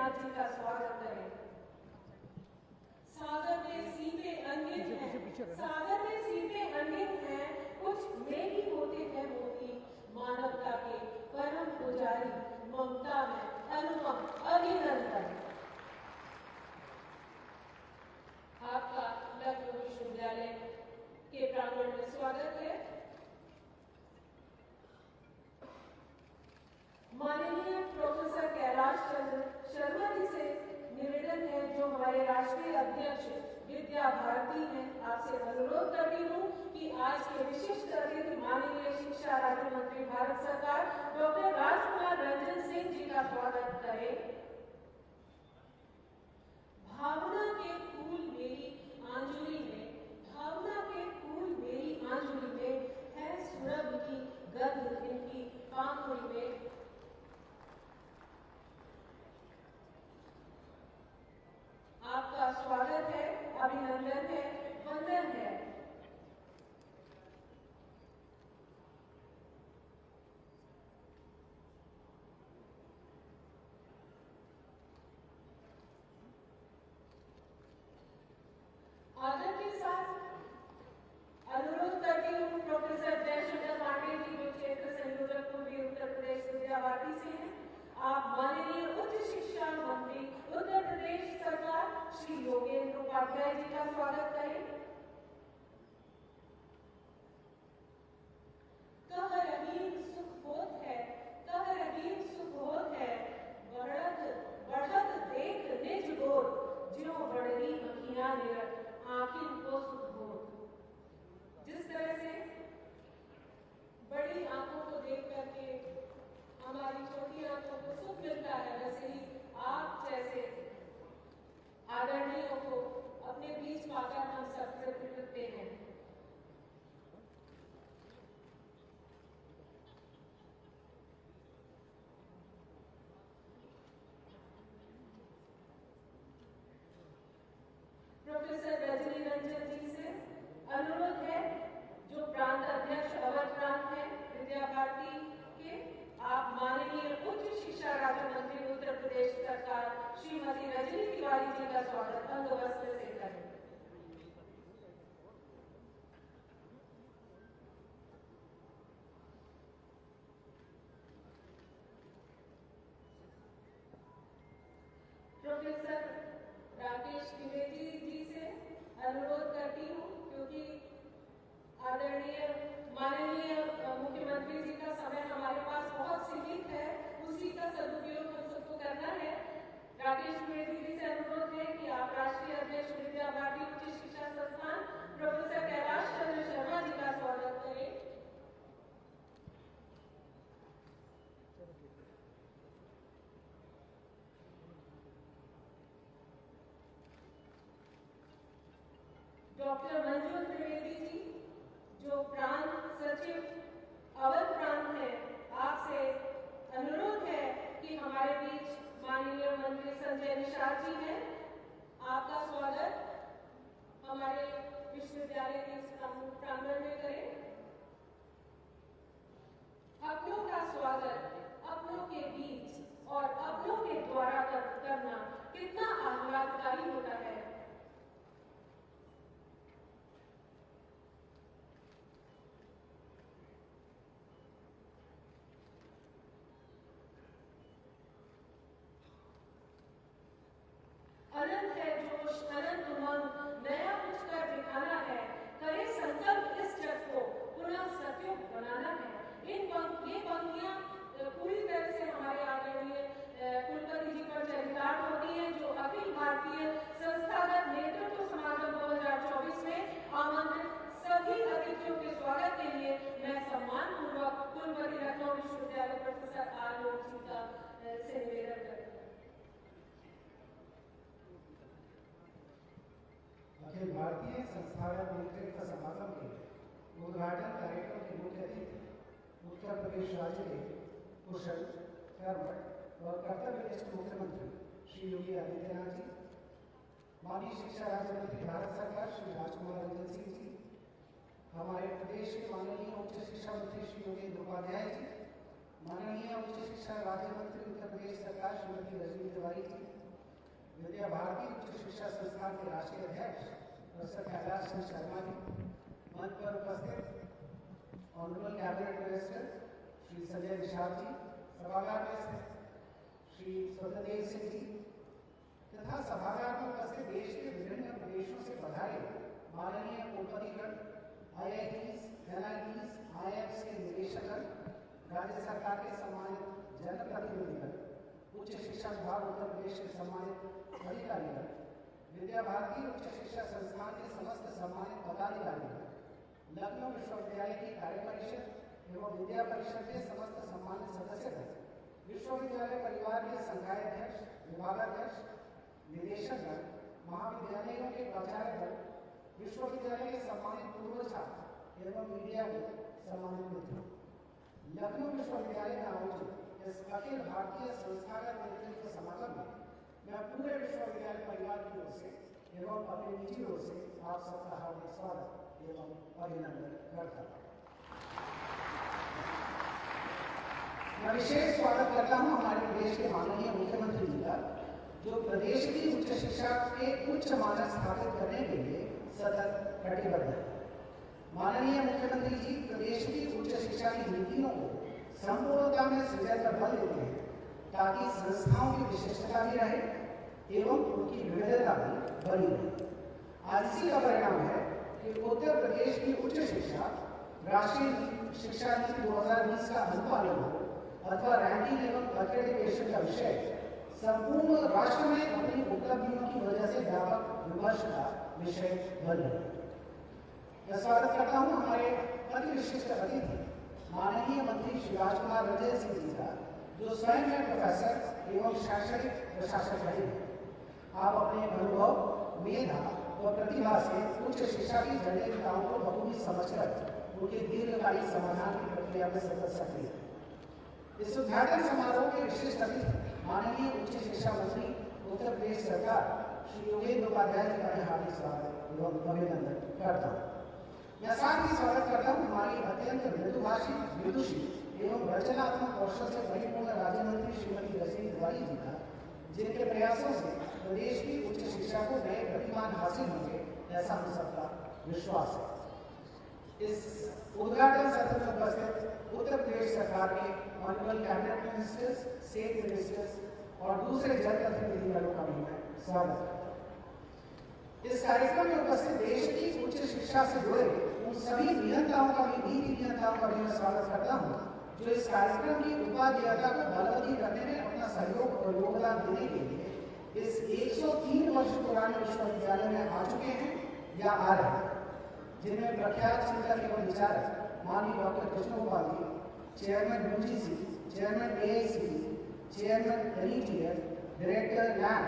नाथ जी का स्वागत करें। सागर में सीधे अंगित हैं, सागर में सीधे अंगित हैं, कुछ में ही होते हैं मोती, मानवता के परम पुजारी, ममता में अनुपम अभिनंदन। आपका लखनऊ विश्वविद्यालय के प्रांगण में स्वागत है। माननीय प्रोफेसर कैलाश चंद्र शर्मा जी से निवेदन है, जो हमारे राष्ट्रीय अध्यक्ष विद्या भारती हैं, आपसे अनुरोध करती हूँ कि आज के विशिष्ट अतिथि माननीय शिक्षा राज्य मंत्री भारत सरकार डॉक्टर राजकुमार रंजन सिंह जी का स्वागत करें। भावना के फूल मेरी आंजुली में, भावना के फूल मेरी आंजुली में है, सुरभ की गंध इनकी पांखुड़ी में। आपका स्वागत है, अभिनंदन है, वंदन है। आदर के साथ अनुरोध करती हूँ प्रोफेसर जयशंकर पांडे जी, जो क्षेत्र संयोजक पूर्वी उत्तर प्रदेश विद्या भारती से हैं, आप माननीय उच्च शिक्षा मंत्री उत्तर प्रदेश सरकार श्री योगेंद्र उपाध्याय जी का स्वागत करें। कह रहीम सुख होत है, कह रहीम सुख होत है, बढ़त बढ़त देख निज गोद, ज्यों बढ़ी अखियां निरत, आखिर को सुख होत। जिस तरह से बड़ी आंखों को देख करके हमारी छोटी आंखों को सुख मिलता है, वैसे ही आप जैसे आदरणीयों को अपने बीच पाकर हम सब कृतज्ञ हैं। प्रोफेसर रजनी रंजन जी से अनुरोध है, जो प्रांत अध्यक्ष अवध प्रांत है विद्या भारती के, आप माननीय उच्च शिक्षा राज्य मंत्री उत्तर प्रदेश सरकार श्रीमती रजनी तिवारी जी का स्वागत अंगवस्त्र से करें। प्रोफेसर राकेश द्विवेदी जी से अनुरोध करती हूँ, क्योंकि आदरणीय माननीय मुख्यमंत्री जी का समय हमारे पास बहुत सीमित है, उसी का सदुपयोग हम सबको करना है। राकेश द्विवेदी जी से अनुरोध है कि आप राष्ट्रीय अध्यक्ष विद्या भारती उच्च शिक्षा संस्थान प्रोफेसर कैलाश चंद्र शर्मा जी का स्वागत करें। डॉक्टर मंजू त्रिवेदी जी, जो प्रांत सचिव अवध प्रांत है, आपसे अनुरोध है कि हमारे बीच माननीय मंत्री संजय निषाद जी हैं, आपका स्वागत हमारे विश्वविद्यालय के प्रांगण में करें। अपनों का स्वागत अपनों के बीच और अपनों के द्वारा करना कितना आह्लादकारी होता है। अनंत है जोश, अनंत उमंग, नया कुछ कर दिखाना है, करे संकल्प इस जग को पुनः सत्युग बनाना है। ये पंक्तियां पूरी तरह से हमारे आदरणीय कुलपति जी पर चरितार्थ होती हैं, जो अखिल भारतीय संस्थागत नेतृत्व समागम 2024 में आमंत्रित सभी अतिथियों के स्वागत के लिए मैं सम्मान पूर्वक कुलपति लखनऊ विश्वविद्यालय प्रोफेसर आलोक जी का से निवेदन करती हूँ। अखिल भारतीय संस्थागत नेतृत्व समागम के उद्घाटन कार्यक्रम के मुख्य अतिथि उत्तर प्रदेश राज्य के कुशल, कर्मठ और कर्तव्यनिष्ठ मुख्यमंत्री श्री योगी आदित्यनाथ जी, माननीय शिक्षा राज्य मंत्री भारत सरकार श्री राजकुमार रंजन सिंह जी, हमारे प्रदेश के माननीय उच्च शिक्षा मंत्री श्री योगेंद्र उपाध्याय जी, माननीय उच्च शिक्षा राज्य मंत्री उत्तर प्रदेश सरकार श्रीमती रजनी तिवारी जी, विद्या भारती उच्च शिक्षा संस्थान के राष्ट्रीय अध्यक्ष प्रोफेसर कैलाश सिंह शर्मा जी, मंच पर उपस्थित honourable cabinet minister Shri Sanjay Nishad ji, सभागार में स्थित श्री स्वतंत्र सिंह जी तथा सभागार में उपस्थित देश के विभिन्न प्रदेशों से पधारे माननीय कुलपतिगण, IITs, NITs, IIMs के निदेशकगण, राज्य सरकार के सम्मानित जनप्रतिनिधिगण, उच्च शिक्षा विभाग उत्तर प्रदेश के सम्मानित अधिकारीगण, विद्या भारती उच्च शिक्षा संस्थान के समस्त सम्मानित पदाधिकारीगण, लखनऊ विश्वविद्यालय की कार्य परिषद एवं विद्या परिषद के समस्त सम्मानित सदस्यगण, विश्वविद्यालय परिवार के संकायाध्यक्ष, विभागाध्यक्ष, निदेशकगण, महाविद्यालयों के प्राचार्यगण, विश्वविद्यालय के सम्मानित पूर्व छात्र एवं मीडिया के सम्मानित मित्रों, लखनऊ विश्वविद्यालय में आयोजित इस अखिल भारतीय संस्थागत नेतृत्व समागम में मैं पूरे विश्वविद्यालय परिवार की ओर से एवं अपने निजी ओर से आप सबका हार्दिक स्वागत एवं अभिनंदन करता हूँ। मैं विशेष स्वागत करता हूँ हमारे प्रदेश के माननीय मुख्यमंत्री जी का, जो प्रदेश की उच्च शिक्षा के उच्च मानक स्थापित करने के लिए सतत कटिबद्ध है। माननीय मुख्यमंत्री जी प्रदेश की उच्च शिक्षा की नीतियों को संपूर्णता में सृजन पर बल देते हैं ताकि संस्थाओं की विशिष्टता भी रहे एवं उनकी विविधता भी बनी रहे। आज इसी का परिणाम है कि उत्तर प्रदेश की उच्च शिक्षा राष्ट्रीय शिक्षा नीति 2020 का अनुपालन हो अथवा रैंकिंग एवं एक्रेडिटेशन का विषय संपूर्ण राष्ट्र में अपनी उपलब्धियों की वजह से व्यापक विमर्श का विषय बन रही है। मैं स्वागत करता हूं हमारे अति विशिष्ट अतिथि माननीय मंत्री श्री राजकुमार रंजन सिंह जी का, जो स्वयं में प्रोफेसर एवं शैक्षणिक प्रशासक रहे हैं। आप अपने अनुभव, मेधा व प्रतिभा से उच्च शिक्षा की जटिलताओं को बखूबी समझकर उनके दीर्घकालिक समाधान की प्रक्रिया में सतत सक्रिय हैं। इस उद्घाटन समारोह के विशिष्ट अतिथि माननीय उच्च शिक्षा मंत्री उत्तर प्रदेश सरकार श्री योगेंद्र उपाध्याय जी का हार्दिक स्वागत एवं अभिनंदन करता हूँ। मैं साथ ही स्वागत करता हूँ हमारी अत्यंत मृदुभाषी, विदुषी एवं रचनात्मक कौशल से परिपूर्ण राज्य मंत्री श्रीमती रजनी तिवारी जी का, जिनके प्रयासों से प्रदेश की उच्च शिक्षा को नए प्रतिमान हासिल होंगे ऐसा हम सबका विश्वास है। इस उद्घाटन सत्र में उपस्थित उत्तर प्रदेश सरकार के honourable cabinet ministers, state ministers और दूसरे जनप्रतिनिधिगणों का भी मैं स्वागत करता हूं। इस कार्यक्रम में उपस्थित देश की उच्च शिक्षा से जुड़े उन सभी नियंताओं का भी, नीति नियंताओं का भी मैं स्वागत करता हूँ, जो इस कार्यक्रम की उपादेयता को बलवती करने में अपना सहयोग और योगदान देने के लिए इस 103 वर्ष पुराने विश्वविद्यालय में आ चुके हैं या आ रहे हैं, जिनमें प्रख्यात चिंतक एवं विचारक माननीय doctor Krishna Gopal ji, chairman UGC, chairman AICTE, chairman NETF, director NAAC,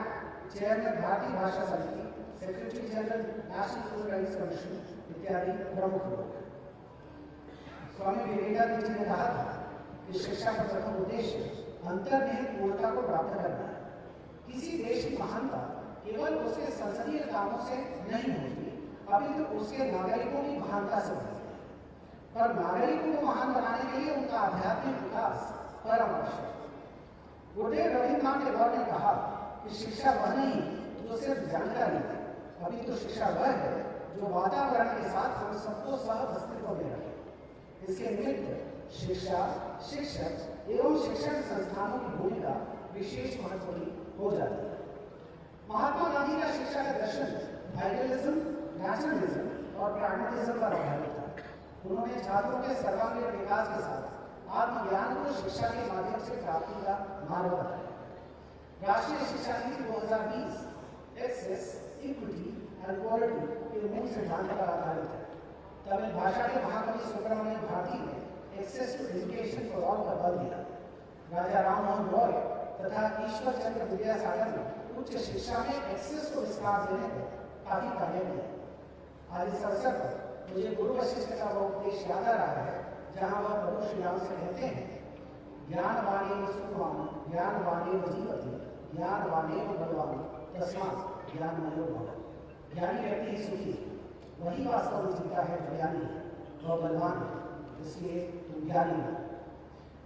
chairman Bharatiya Bhasha Samiti, secretary general national human rights commission इत्यादि प्रमुख लोग। स्वामी विवेकानंद जी ने कहा था कि शिक्षा का प्रथम उद्देश्य अंतर्निहित पूर्णता को प्राप्त करना है। किसी देश की महानता केवल उसके संसदीय कामों से नहीं होती, अपितु उसके नागरिकों की महानता से होती है। पर नागरिकों को महान बनाने के लिए उनका आध्यात्मिक विकास परम आवश्यक है। गुरुदेव रविन्द्रनाथ टैगोर ने कहा कि शिक्षा वह नहीं जो सिर्फ जानकारी है, अपितु शिक्षा वह है जो वातावरण के साथ हम सबको सह अस्तित्व में रखे। इसके निमित्त शिक्षा, शिक्षक एवं शिक्षण संस्थानों की भूमिका विशेष महत्व की हो जाती है। महात्मा गांधी का शिक्षा का दर्शन आइडियलिज्म, नेशनलिज्म और प्रैग्मेटिज्म पर आधारित था। उन्होंने छात्रों के सर्वांगीण विकास के साथ आत्मज्ञान को शिक्षा के माध्यम से प्राप्ति का मार्ग बताया। राष्ट्रीय शिक्षा नीति 2020 एक्सेस, इक्विटी एंड क्वालिटी के मूल सिद्धांत पर आधारित है। तमिल भाषा के महाकवि सुब्रमण्यम भारती ने access to education for all का बल दिया। राजा राम मोहन रॉय तथा ईश्वर चंद्र विद्यासागर ने उच्च शिक्षा में एक्सेस को विस्तार देने पर काफी कार्य किया। आज इस अवसर पर मुझे गुरु वशिष्ठ का वो उपदेश याद आ रहा है, जहाँ वह प्रभु श्री राम से कहते हैं, ज्ञानवानेव सुखवान, ज्ञानवानेव जीवति, ज्ञानवानेव बलवान, तस्मात् ज्ञानमयो भव। ज्ञानी व्यक्ति ही सुखी, वही वास्तव में जीता है जो ज्ञानी है, वह बलवान है, इसलिए तुम ज्ञानी हो।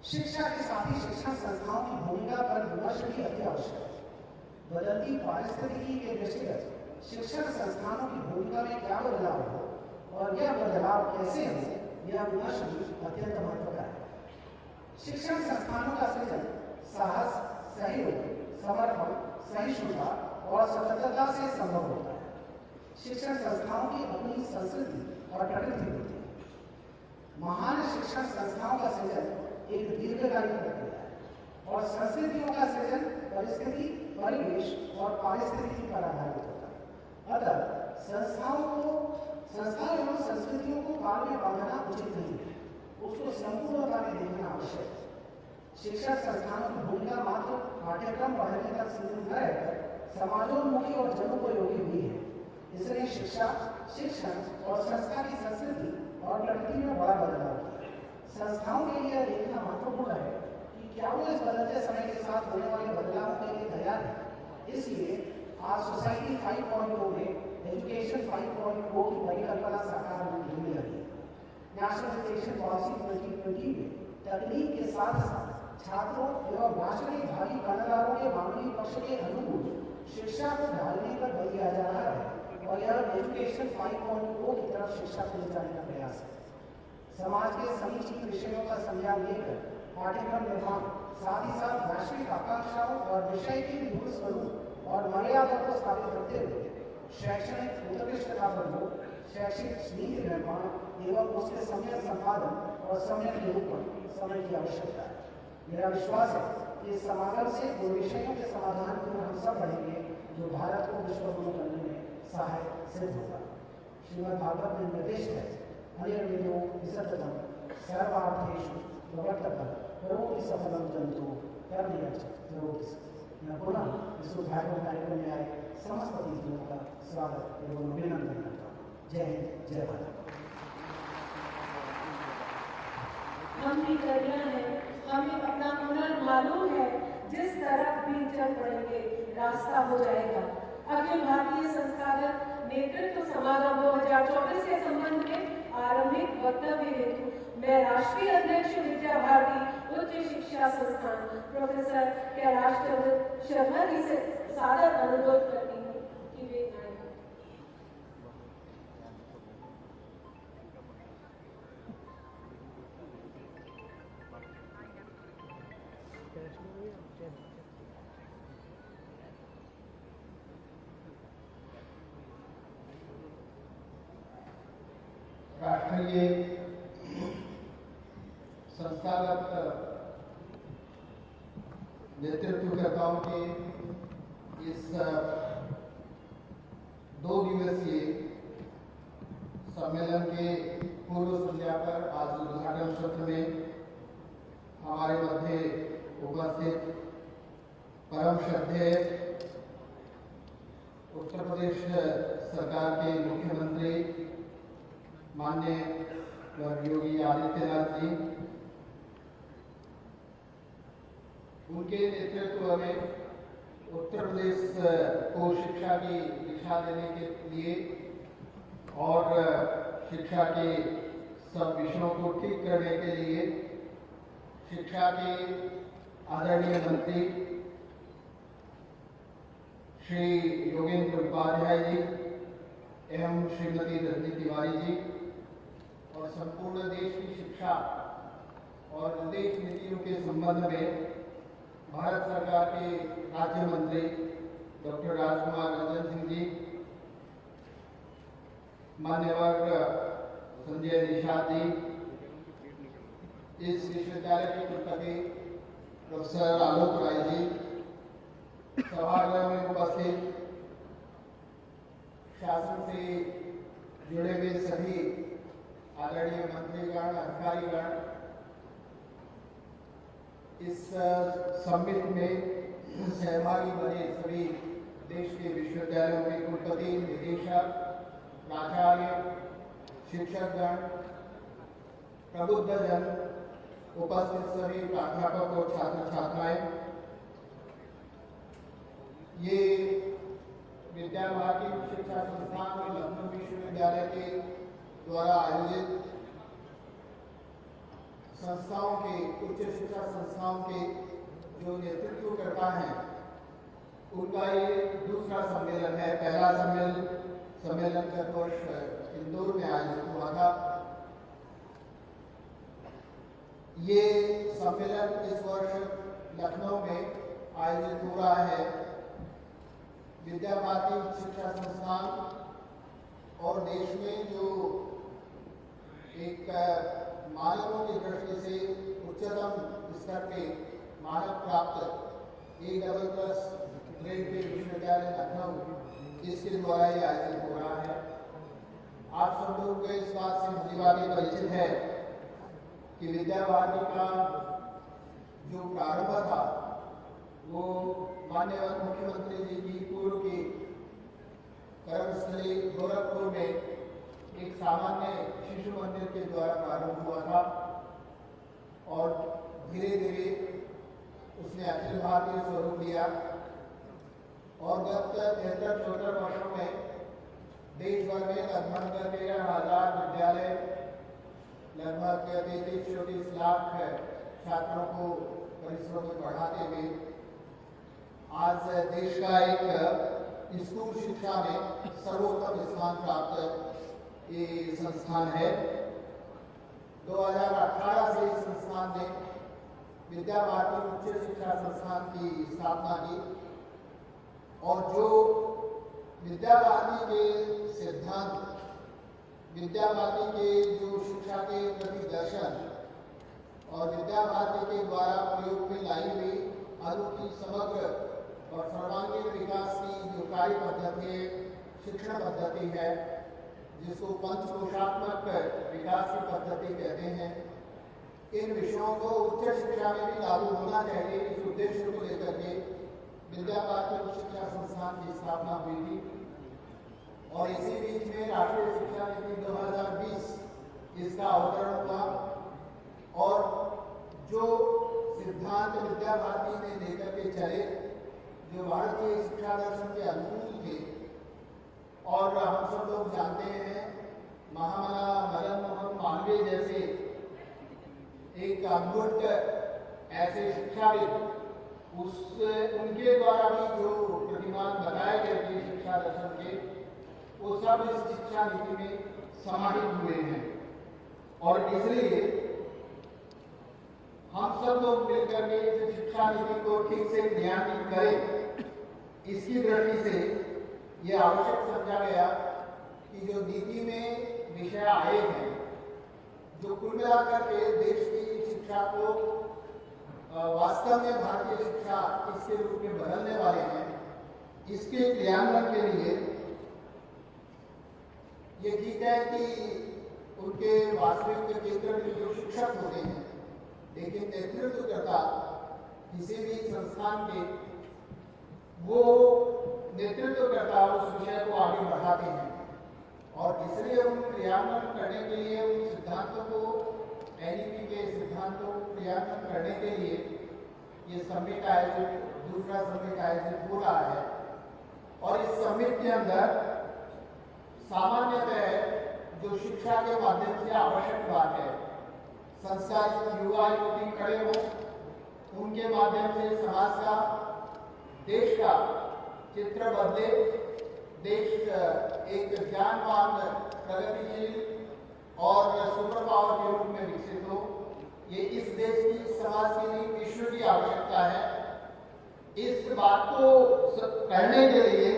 शिक्षा के साथ ही शिक्षण संस्थाओं की भूमिका पर विमर्श भी अति आवश्यक है। बदलती पारिस्थितिकी के दृष्टिगत शिक्षण संस्थानों की भूमिका में क्या बदलाव हो और यह बदलाव कैसे हो, यह विमर्श भी अत्यंत महत्व का है। शिक्षण संस्थानों का सृजन साहस, सहयोग, समर्पण, सहिष्णुता और स्वतंत्रता से संभव होता है। शिक्षण संस्थाओं की अपनी संस्कृति और प्रकृति होती है। महान शिक्षण संस्थाओं का सृजन एक दीर्घकालिक प्रक्रिया है और संस्कृतियों का सृजन परिस्थिति, परिवेश और पारिस्थितिकी पर आधारित होता है। अतः संस्थाओं एवं संस्कृतियों को काल में बांधना उचित नहीं है, उसको संपूर्णता में देखना आवश्यक है। शिक्षण संस्थानों की भूमिका मात्र पाठ्यक्रम पढ़ने तक सीमित न रहकर समाजोन्मुखी और जनोपयोगी भी है। इसलिए शिक्षा, शिक्षण और संस्था की संस्कृति और प्रकृति में बड़ा बदलाव है। संस्थाओं के लिए देखना महत्वपूर्ण है कि क्या वो इस बदलते समय के साथ होने वाले बदलावों के लिए तैयार है। इसलिए आज सोसाइटी 5.0 में एजुकेशन 5.0 की परिकल्पना साकार होने लगी है। नेशनल एजुकेशन पॉलिसी 2020 में तकनीक के साथ साथ छात्रों एवं राष्ट्र के भावी कर्णधारों के मानवीय पक्ष के अनुकूल शिक्षा को ढालने पर बल दिया जा रहा है और यह एजुकेशन 5.0 की तरफ शिक्षा को ले जाने का प्रयास है। समाज के समीचित विषयों का संज्ञान लेकर पाठ्यक्रम निर्माण, साथ ही साथ वैश्विक आकांक्षाओं और विषय के मूल स्वरूप और मर्यादा को स्थापित करते हुए शैक्षणिक उत्कृष्टता पर जोर, शैक्षिक नीति निर्माण एवं उसके सम्यक संपादन और सम्यक निरूपण समय की आवश्यकता है। मेरा विश्वास है कि इस समागम से उन विषयों के समाधान की ओर हम सब बढ़ेंगे जो भारत को विश्व गुरु बनने में सहायक सिद्ध होगा। श्रीमद् भागवत में निर्दिष्ट है, अनिर्वेदो विसर्जतम सर्वार्थेषु प्रवर्तकः करोति सफलं जन्तु कर्मयच्च करोति सफलम्। मैं पुनः इस उद्घाटन कार्यक्रम में आए समस्त अतिथियों का स्वागत एवं अभिनंदन करता हूँ। जय हिंद, जय भारत। हम भी कन्या हैं, हमें अपना हुनर मालूम है, जिस तरफ भी चल पड़ेंगे रास्ता हो जाएगा। अखिल भारतीय संस्थागत नेतृत्व समागम 2024 के संबंध में आरंभिक वक्तव्य हेतु मैं राष्ट्रीय अध्यक्ष विद्या भारती उच्च शिक्षा संस्थान प्रोफेसर कैलाश चंद्र शर्मा जी से सादर अनुरोध करती हूँ कि वे आए। राष्ट्रीय संस्थागत नेतृत्वकर्ताओं के इस 2 दिवसीय सम्मेलन के पूर्व संध्या पर आज उद्घाटन सत्र में हमारे मध्य उपस्थित परम श्रद्धेय उत्तर प्रदेश सरकार के मुख्यमंत्री माननीय योगी आदित्यनाथ जी, उनके नेतृत्व में उत्तर प्रदेश को शिक्षा की दिशा देने के लिए और शिक्षा के सब विषयों को ठीक करने के लिए शिक्षा के आदरणीय मंत्री श्री योगेंद्र उपाध्याय जी एवं श्रीमती रजनी तिवारी जी और संपूर्ण देश की शिक्षा और विदेश नीतियों के संबंध में भारत सरकार के राज्य मंत्री डॉक्टर राजकुमार रंजन सिंह जी, मान्यवर संजय निषाद जी, इस विश्वविद्यालय के कुलपति प्रोफेसर आलोक राय जी, सभागृह में उपस्थित शासन से जुड़े हुए सभी आदरणीय मंत्रीगण, अधिकारीगण, इस सम्मिट में सहभागी बने सभी देश के विश्वविद्यालयों के कुलपति, निदेशक, प्राचार्य, शिक्षकगण, प्रबुद्धजन, उपस्थित सभी प्राध्यापक और छात्र छात्राएं, ये विद्या भारती शिक्षा संस्थान और लखनऊ विश्वविद्यालय के द्वारा आयोजित संस्थाओं के, उच्च शिक्षा संस्थाओं के जो नेतृत्व करता है, उनका ये दूसरा सम्मेलन है। पहला सम्मेलन गत वर्ष इंदौर में आयोजित हुआ था। ये सम्मेलन इस वर्ष लखनऊ में आयोजित हो रहा है। विद्या भारती शिक्षा संस्थान और देश में जो एक मानकों की दृष्टि से उच्चतम स्तर पे मानक प्राप्त A++ ग्रेड के विश्वविद्यालय लखनऊ, इसके द्वारा ये आयोजित हो रहा है। आप सब लोग को इस बात से भलीभांति परिचित है कि विद्या भारती का जो प्रारंभ था वो माननीय मुख्यमंत्री जी की पूर्व की कर्मस्थली गोरखपुर में एक सामान्य शिशु मंदिर के द्वारा प्रारंभ हुआ था और धीरे धीरे उसने अखिल भारतीय स्वरूप लिया और गत 73-74 वर्षों में देश भर में लगभग 13,000 विद्यालय, लगभग 33-34 लाख छात्रों को परिसरों में पढ़ाते हुए आज देश का एक स्कूल शिक्षा में सर्वोत्तम स्थान प्राप्त ये संस्थान है। 2018 से इस संस्थान ने विद्या भारती उच्च शिक्षा संस्थान की स्थापना की और जो विद्या भारती के सिद्धांत, विद्या भारती के जो शिक्षा के प्रति दर्शन और विद्या भारती के द्वारा प्रयोग में लाई हुई अनूठी समग्र और सर्वांगीण विकास की जो कार्य पद्धति, शिक्षण पद्धति है, जिसको पंचकोशात्मक विकास की पद्धति कहते हैं, इन विषयों को उच्च शिक्षा में भी लागू होना चाहिए। इस उद्देश्य को लेकर के विद्या भारती उच्च शिक्षा संस्थान की स्थापना हुई थी और इसी बीच में राष्ट्रीय शिक्षा नीति 2020 इसका अवतरण हुआ और जो सिद्धांत विद्या भारती ने लेकर के चले, जो भारतीय शिक्षा दर्शन के अनुकूल थे और हम सब लोग जानते हैं महामना मदन मोहन मालवीय जैसे एक अद्भुत ऐसे शिक्षाविद, उनके द्वारा भी जो प्रतिमान बताए गए थे शिक्षा दर्शन के, वो सब इस शिक्षा नीति में समाहित हुए हैं और इसलिए हम सब लोग मिलकर के इस शिक्षा नीति को ठीक से क्रियान्वित करें। इसकी दृष्टि से यह आवश्यक समझा गया कि जो नीति में विषय आए हैं, जो कुल मिलाकर के देश की शिक्षा को वास्तव में भारतीय शिक्षा इसके रूप में बदलने वाले हैं, इसके क्रियान्वयन के लिए ये ठीक है कि उनके वास्तविक केंद्र में जो शिक्षक होते हैं, लेकिन नेतृत्वकर्ता किसी भी संस्थान के वो नेतृत्वकर्ता उस विषय को आगे बढ़ाते हैं और इसलिए उन क्रियान्वयन करने के लिए, उन सिद्धांतों को, एनईपी के सिद्धांतों को क्रियान्वयन करने के लिए ये समिट आयोजित, दूसरा समिट आयोजित हो रहा है और इस समिट के अंदर सामान्यतः जो शिक्षा के माध्यम से आवश्यक बात है, संस्कारित युवा युवती खड़े हो, उनके माध्यम से समाज का, देश का चित्र बदले, देश एक ज्ञानवान, प्रगतिशील और सुपर पावर के रूप में विकसित हो। ये इस देश की, समाज की नहीं, विश्व की आवश्यकता है। इस बात को करने के लिए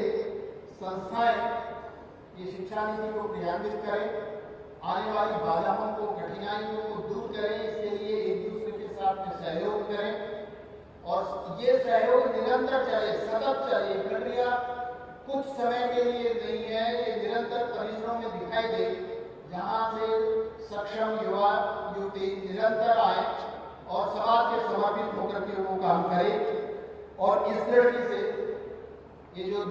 संस्थाएं ये शिक्षा नीति को क्रियान्वित करें, आने वाली बाधाओं को, कठिनाइयों को दूर करें, इसके लिए एक दूसरे के साथ में सहयोग करें और ये सहयोग निरंतर चले, सतत चले। प्रक्रिया कुछ समय के लिए नहीं है, ये निरंतर परिसरों में दिखाई दे, जहां से सक्षम युवा युवती निरंतर आए और समाज के समर्पित होकर के वो काम करें। और इस दृष्टि से ये जो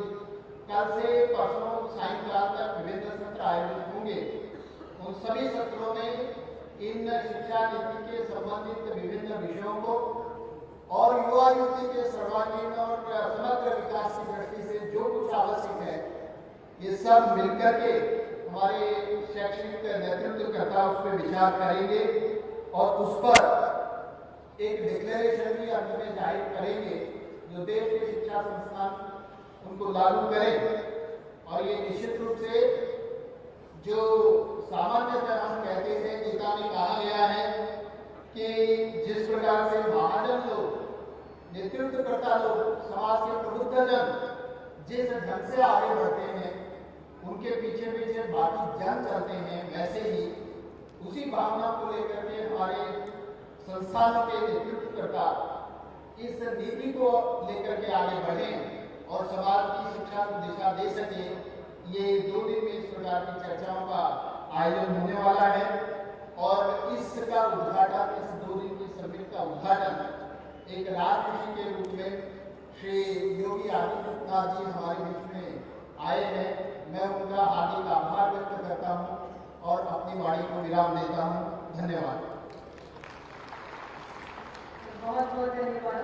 कल से परसों सायंकाल तक विभिन्न सत्र आयोजित होंगे, उन सभी सत्रों में इन शिक्षा नीति के संबंधित विभिन्न विषयों को और युवा युवती के सर्वांगीण और समग्र विकास की दृष्टि से जो कुछ आवश्यक है, ये सब मिलकर के हमारे शैक्षणिक नेतृत्वकर्ता उस पर विचार करेंगे और उस पर एक डिक्लेरेशन भी अंत में जाहिर करेंगे, जो देश के शिक्षा संस्थान उनको लागू करें। और ये निश्चित रूप से जो सामान्यतः हम कहते हैं, गीता में कहा गया है कि जिस प्रकार से महाजन लोग, नेतृत्वकर्ता लोग, समाज के प्रबुद्धजन जिस ढंग से आगे बढ़ते हैं, उनके पीछे पीछे बाकी जन चलते हैं, वैसे ही उसी भावना को लेकर के हमारे संस्थानों के नेतृत्वकर्ता इस नीति को लेकर के आगे बढ़ें और समाज की शिक्षा को दिशा दे सके। ये 2 दिन में इस प्रकार की चर्चाओं का आयोजन होने वाला है और इसका उद्घाटन, इस 2 दिन की समिट का उद्घाटन एक राजऋषि के रूप में श्री योगी आदित्यनाथ जी हमारे बीच में आए हैं। मैं उनका हार्दिक आभार व्यक्त करता हूं और अपनी वाणी को विराम देता हूं। धन्यवाद। बहुत बहुत धन्यवाद।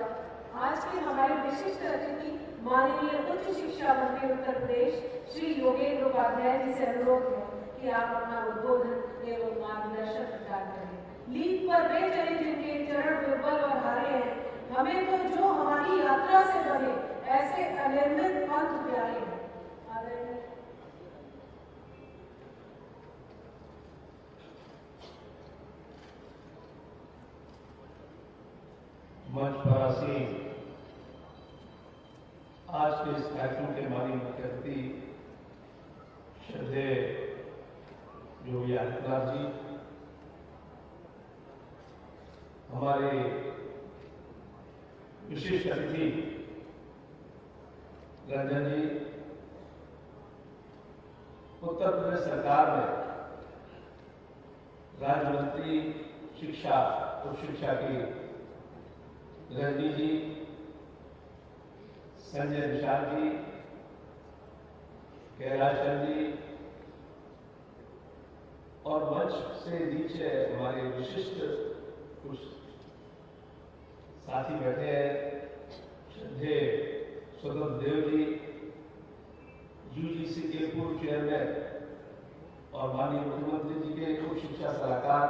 आज के हमारे विशिष्ट अतिथि माननीय उच्च शिक्षा मंत्री उत्तर प्रदेश श्री योगेंद्र उपाध्याय जी से अनुरोध है कि आप अपना उद्बोधन एवं मार्गदर्शन प्रदान करें। लीक पर वे चले जिनके चरण दुर्बल और हारे हैं, हमें तो जो हमारी यात्रा से बने ऐसे अनिर्मित पंथ प्यारे हैं। मंच पर आसीन आज के इस कार्यक्रम के माननीय मुख्य अतिथि श्रद्धेय योगी आदित्यनाथ जी, हमारे विशिष्ट अतिथि रंजन जी, उत्तर प्रदेश सरकार में राज्य मंत्री शिक्षा उच्च शिक्षा की रजनी जी, संजय निषाद जी, कैलाश चंद जी और मंच से नीचे हमारे विशिष्ट कुछ साथी बैठे हैं, श्रद्धेय स्वतंत्र देव जी, यूजीसी के पूर्व चेयरमैन और माननीय मुख्यमंत्री जी के उच्च शिक्षा सलाहकार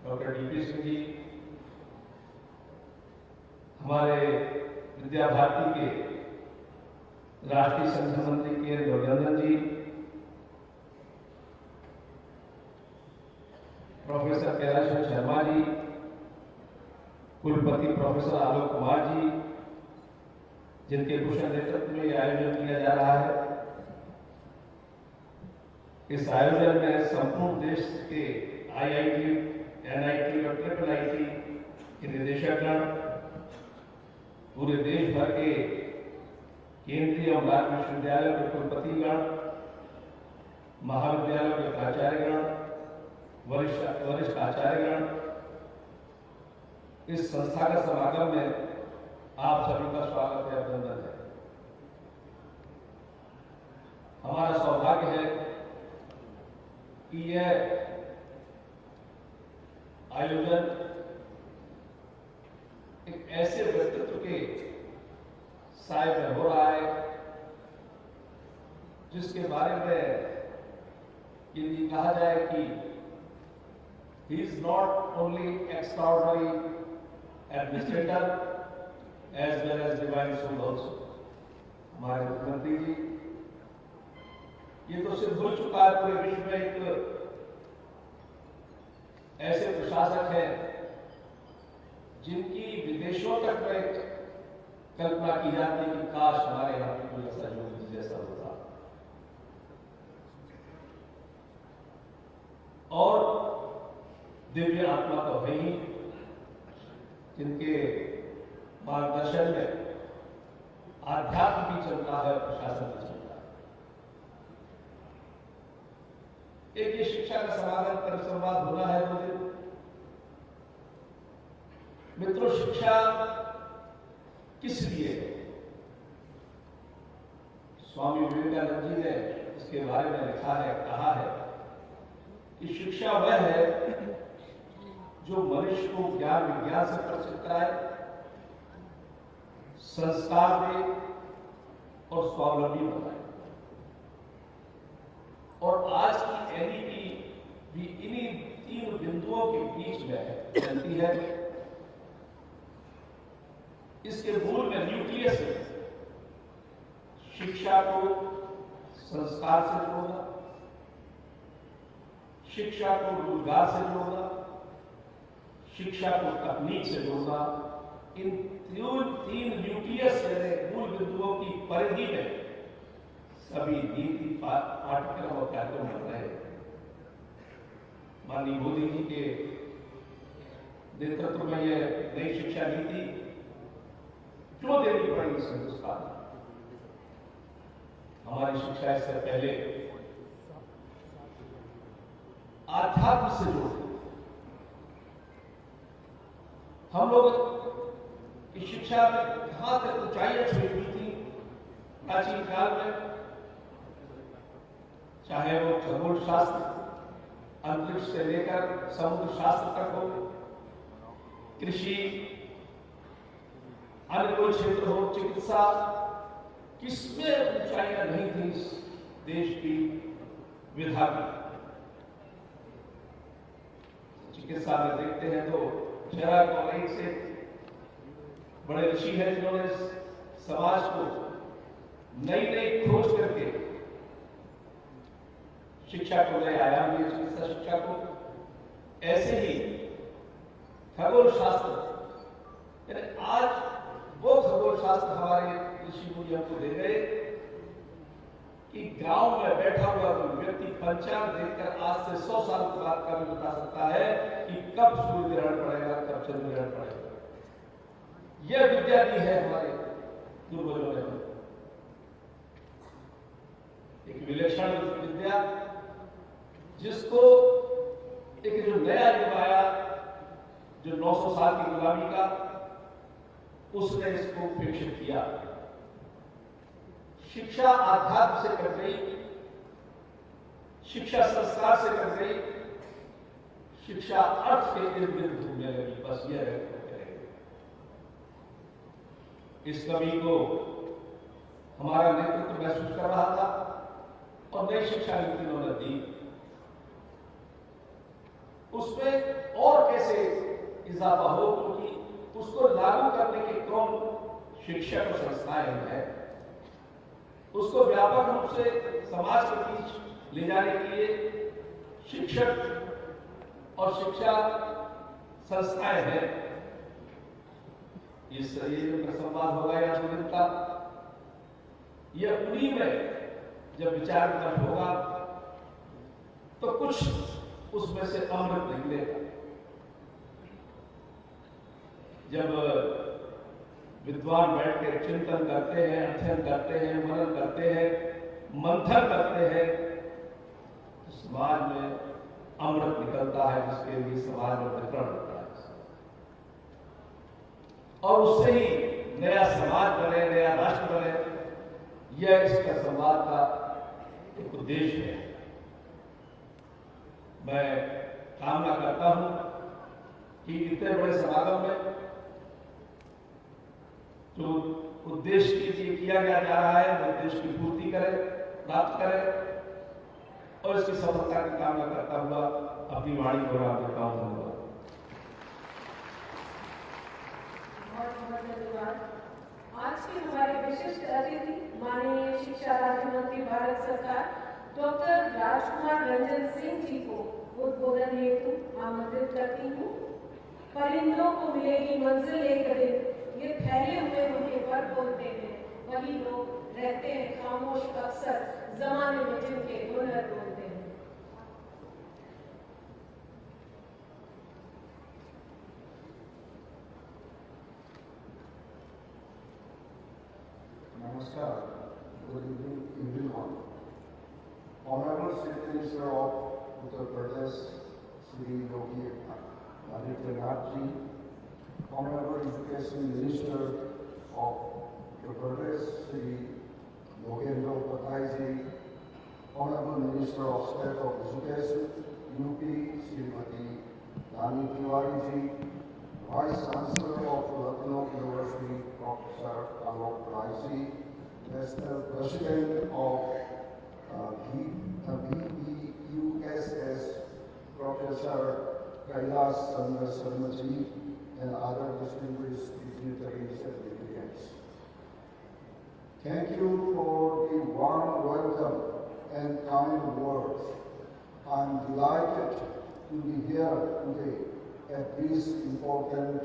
डॉक्टर डीपी सिंह जी, हमारे विद्या भारती के राष्ट्रीय संगठन मंत्री के रघुनंदन जी, प्रोफेसर कैलाश शर्मा जी, कुलपति प्रोफेसर आलोक कुमार जी, जिनके कुशल नेतृत्व में आयोजन किया जा रहा है। इस आयोजन में संपूर्ण देश के आईआईटी, एनआईटी और ट्रिपल आईटी के निदेशकगण, पूरे देश भर के केंद्रीय और राज्य विश्वविद्यालयों के कुलपतिगण, महाविद्यालयों के प्राचार्यगण, वरिष्ठ आचार्यगण, इस संस्था का समागम में आप सभी का स्वागत है, अभिनंदन है। हमारा सौभाग्य है कि यह आयोजन एक ऐसे व्यक्तित्व के साय में हो रहा है जिसके बारे में यदि कहा जाए कि he is not only extraordinary administrator as well as divine soul also। हमारे मुख्यमंत्री जी, ये तो सिर्फ भूल चुका है पूरे विश्व में एक ऐसे प्रशासक हैं जिनकी विदेशों तक में कल्पना की जाती है कि काश हमारे यहाँ पे कोई ऐसा योगी जैसा होता। और दिव्य आत्मा तो है ही, जिनके मार्गदर्शन में आध्यात्म भी चलता है, प्रशासन भी चलता है। एक ये शिक्षा का समागम पर संवाद होना है 2 दिन। मित्रों, शिक्षा किस लिए है? स्वामी विवेकानंद जी ने इसके बारे में लिखा है, कहा है कि शिक्षा वह है जो मनुष्य को ज्ञान विज्ञान से परिचित कराए, संस्कार दे और स्वावलंबी बनाए। और आज की एनईपी भी इन्हीं 3 बिंदुओं के बीच में चलती है। इसके मूल में न्यूक्लियस है, शिक्षा को संस्कार से जोड़ना, शिक्षा को रोजगार से जोड़ना, शिक्षा को तकनीक से जोड़ना, इन तीन न्यूक्लियस मूल बिंदुओं की परिधि में सभी नीति पाठ्यक्रम और कार्यक्रम बन रहे हैं। माननीय मोदी जी के नेतृत्व में यह नई शिक्षा नीति क्यों देनी पड़ी इस हिंदुस्तान में? हमारी शिक्षा इससे पहले आध्यात्म से जुड़ी। हम लोग की शिक्षा में कहां तक ऊंचाइयां छुई हुई थी प्राचीन काल में, चाहे वो खगोल शास्त्र अंतरिक्ष से लेकर समुद्र शास्त्र तक हो, कृषि, अन्य कोई क्षेत्र हो, चिकित्सा, किसमें ऊंचाइयां नहीं थी इस देश की विधा की। चिकित्सा में देखते हैं तो चरक और एक से बड़े ऋषि हैं जिन्होंने समाज को नई नई खोज करके शिक्षा को नए आयाम दिए, चिकित्सा शिक्षा को। ऐसे ही खगोल शास्त्र, यानी आज वो खगोल शास्त्र हमारे ऋषि मुनि हमको दे गए कि गांव में बैठा हुआ कोई व्यक्ति पंचांग देखकर आज से 100 साल के बाद का भी बता सकता है कि कब सूर्य ग्रहण पड़ेगा, कब चंद्र ग्रहण पड़ेगा। यह विद्या दी है हमारे पूर्वजों ने। एक विलक्षण विद्या जिसको एक जो नया युग आया, जो 900 साल की गुलामी का, उसने इसको उपेक्षित किया। शिक्षा आध्यात्म से कर गई, शिक्षा संस्कार से कर गई, शिक्षा अर्थ के इर्द गिर्द घूमने लगी। बस यह करेंगे। इस कवि को हमारा नेतृत्व महसूस कर रहा था और नई शिक्षा नीति उन्होंने दी। उसमें और कैसे इजाफा हो, क्योंकि उसको लागू करने के कौन शिक्षक और संस्थाएं हैं, उसको व्यापक रूप से समाज के बीच ले जाने के लिए शिक्षक और शिक्षा संस्थाएं हैं। इस जो संवाद होगा या आंदोलन का, यह उन्हीं में जब विचार विमर्श होगा तो कुछ उसमें से अमृत निकलेगा। जब विद्वान बैठकर चिंतन करते हैं, अध्ययन करते हैं, मनन करते हैं, मंथन करते हैं, तो समाज में अमृत निकलता है, जिसके लिए समाज में वितरण होता है और उससे ही नया समाज बने, नया राष्ट्र बने। यह इसका संवाद का एक उद्देश्य है। मैं कामना करता हूं कि इतने बड़े समागम में जो उद्देश्य के लिए किया गया जा रहा है, वो उद्देश्य की पूर्ति करें, प्राप्त करें और इसकी सफलता की कामना करता हुआ अपनी वाणी को विराम देता हूं। धन्यवाद। बहुत धन्यवाद। आज के हमारे विशिष्ट अतिथि माननीय शिक्षा राज्य मंत्री भारत सरकार डॉक्टर राजकुमार रंजन सिंह जी को उद्बोधन हेतु आमंत्रित करती हूँ। परिंदों को मिलेगी मंजिल एक दिन, ये फैले हुए उनके पर बोलते हैं, वही लोग रहते हैं खामोश अक्सर जमाने में जिनके हुनर बोलते हैं। Namaskar. Good evening, everyone. Honorable Chief Minister of Uttar Pradesh, Shri Yogi Adityanath ji, Honorable Education Minister of Uttar Pradesh, Shri Yogendra Patai ji, Honorable Minister of State of Education, UP, Srimati Rani Tiwari ji, Vice Chancellor of Lucknow University, Professor Alok Rai ji, National President of VEUSS, Professor Kailash Chandra Sharma ji, and other distinguished dignitaries and delegates. Thank you for the warm welcome and kind words. I'm delighted to be here today at this important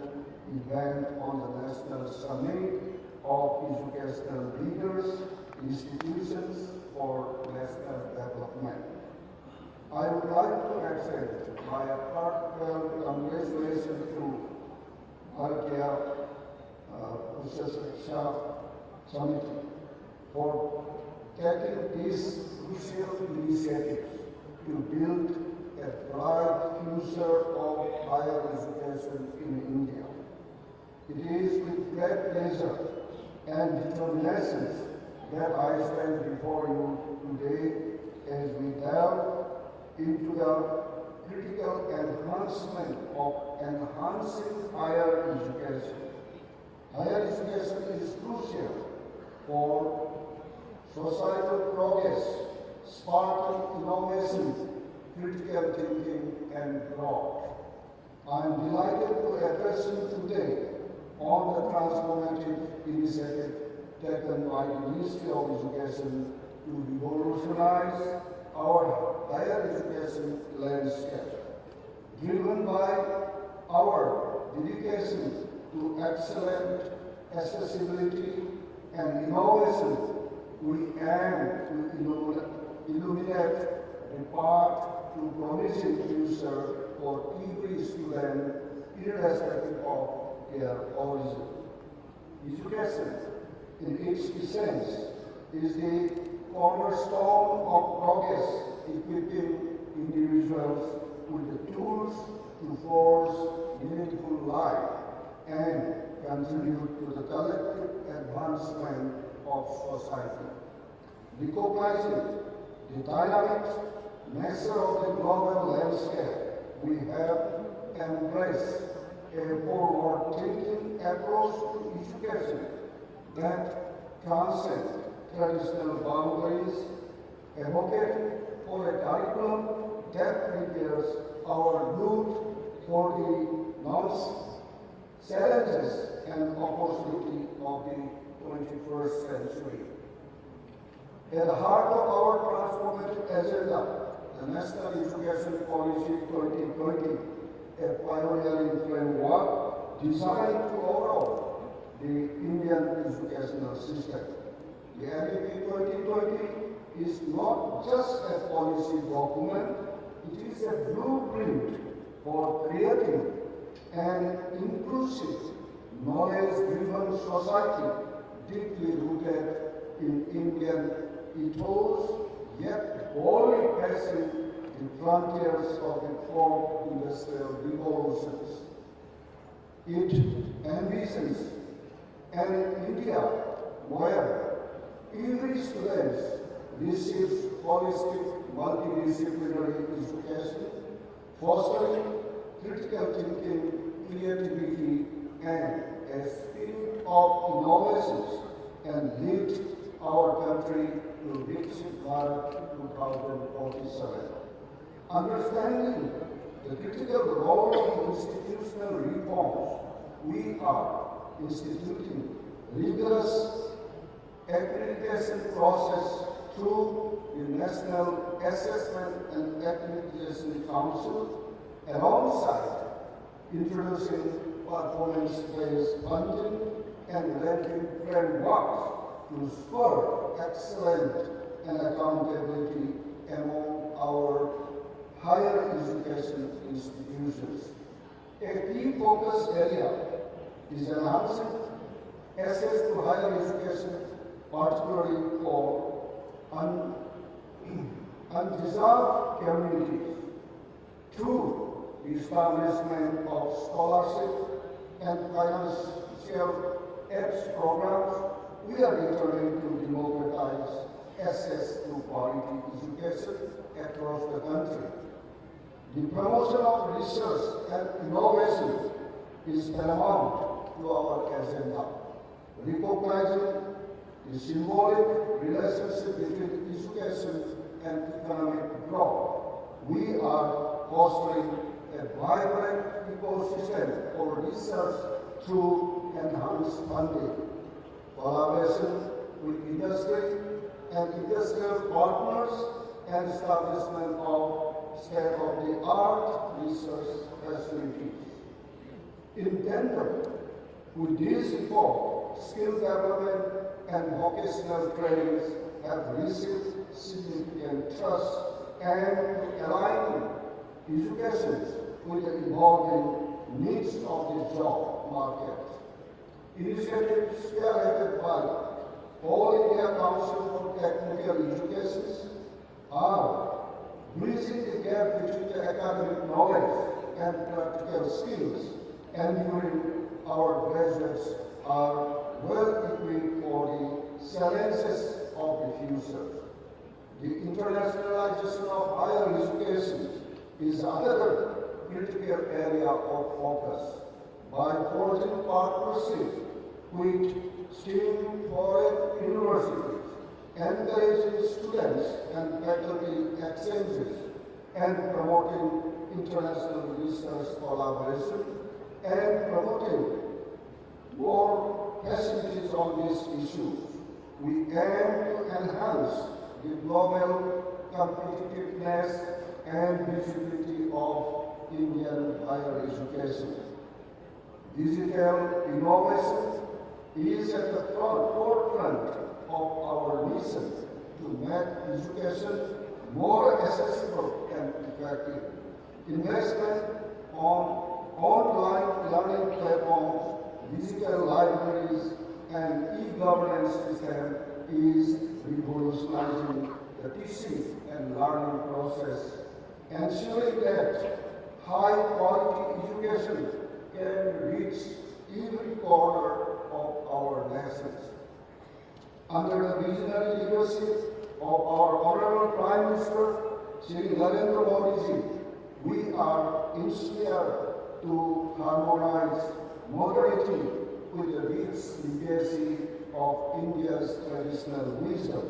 event on the National Summit of Educational Leaders, Institutions for National Development. I would like to extend my heartfelt congratulations to Bharatiya Ucha Shiksha Samiti for taking this crucial initiative to build a bright future of higher education in India. It is with great pleasure and determination that I stand before you today as we delve into the critical enhancement of enhancing higher education. Higher education is crucial for societal progress, sparking innovation, critical thinking, and growth. I am delighted to address you today on the transformative initiative taken by the Ministry of Education to revolutionize our higher education landscape. Driven by our dedication to excellent accessibility and innovation, we aim to illuminate the path to promising future for every student, irrespective of their origin. Education, in its essence, is the cornerstone of progress, equipping individuals with the tools to forge meaningful life and contribute to the collective advancement of society. Recognizing the dynamic nature of the global landscape, we have embraced a forward-thinking approach to education that transcends traditional boundaries, advocating for a curriculum that prepares our youth for the challenges and opportunity of the 21st century. At the heart of our transformative agenda, the National Education Policy 2020, a pioneering framework designed to overhaul the Indian educational system. The NEP 2020 is not just a policy document, it is a blueprint for creating an inclusive, knowledge-driven society deeply rooted in Indian ethos, yet boldly passing the frontiers of the fourth industrial revolutions. It envisions an India where every student receives holistic, multidisciplinary education, fostering critical thinking, creativity, and a spirit of innovations, and lead our country to reach Bharat 2047. Understanding the critical role of institutional reforms, we are instituting rigorous accreditation process through the National Assessment and Accreditation Council, alongside introducing performance-based funding and ranking frameworks to spur excellence and accountability among our higher education institutions. A key focus area is enhancing access to higher education, particularly for undeserved communities, through the establishment of scholarship and financial aids programs. We are determined to democratize access to quality education across the country. The promotion of research and innovation is paramount to our agenda. Recognizing the symbolic relationship between education and economic growth, we are fostering a vibrant ecosystem for research through enhanced funding, collaboration, with industry and industrial partners and establishment of state-of-the-art research facilities. In tandem with this reform, skill development and vocational trainings have received significant trust and aligning education with the evolving needs of the job market. Initiatives spearheaded by All India Council for Technical Education are bridging the gap between the academic knowledge and practical skills, ensuring our graduates are well equipped for the challenges of the future. The internationalization of higher education is another critical area of focus. By forging partnerships with STEAM foreign universities, encouraging students and faculty exchanges, and promoting international research collaboration, and promoting more facilities on these issues, we aim to enhance the global competitiveness and visibility of Indian higher education. Digital innovation is at the forefront of our mission to make education more accessible and effective. Investment on online learning platforms, digital libraries, and e-governance system is revolutionizing the teaching and learning process, ensuring that high-quality education can reach every corner of our nations. Under the visionary leadership of our Honorable Prime Minister, Shri Narendra Modi ji, we are inspired to harmonize modernity with the rich legacy of India's traditional wisdom.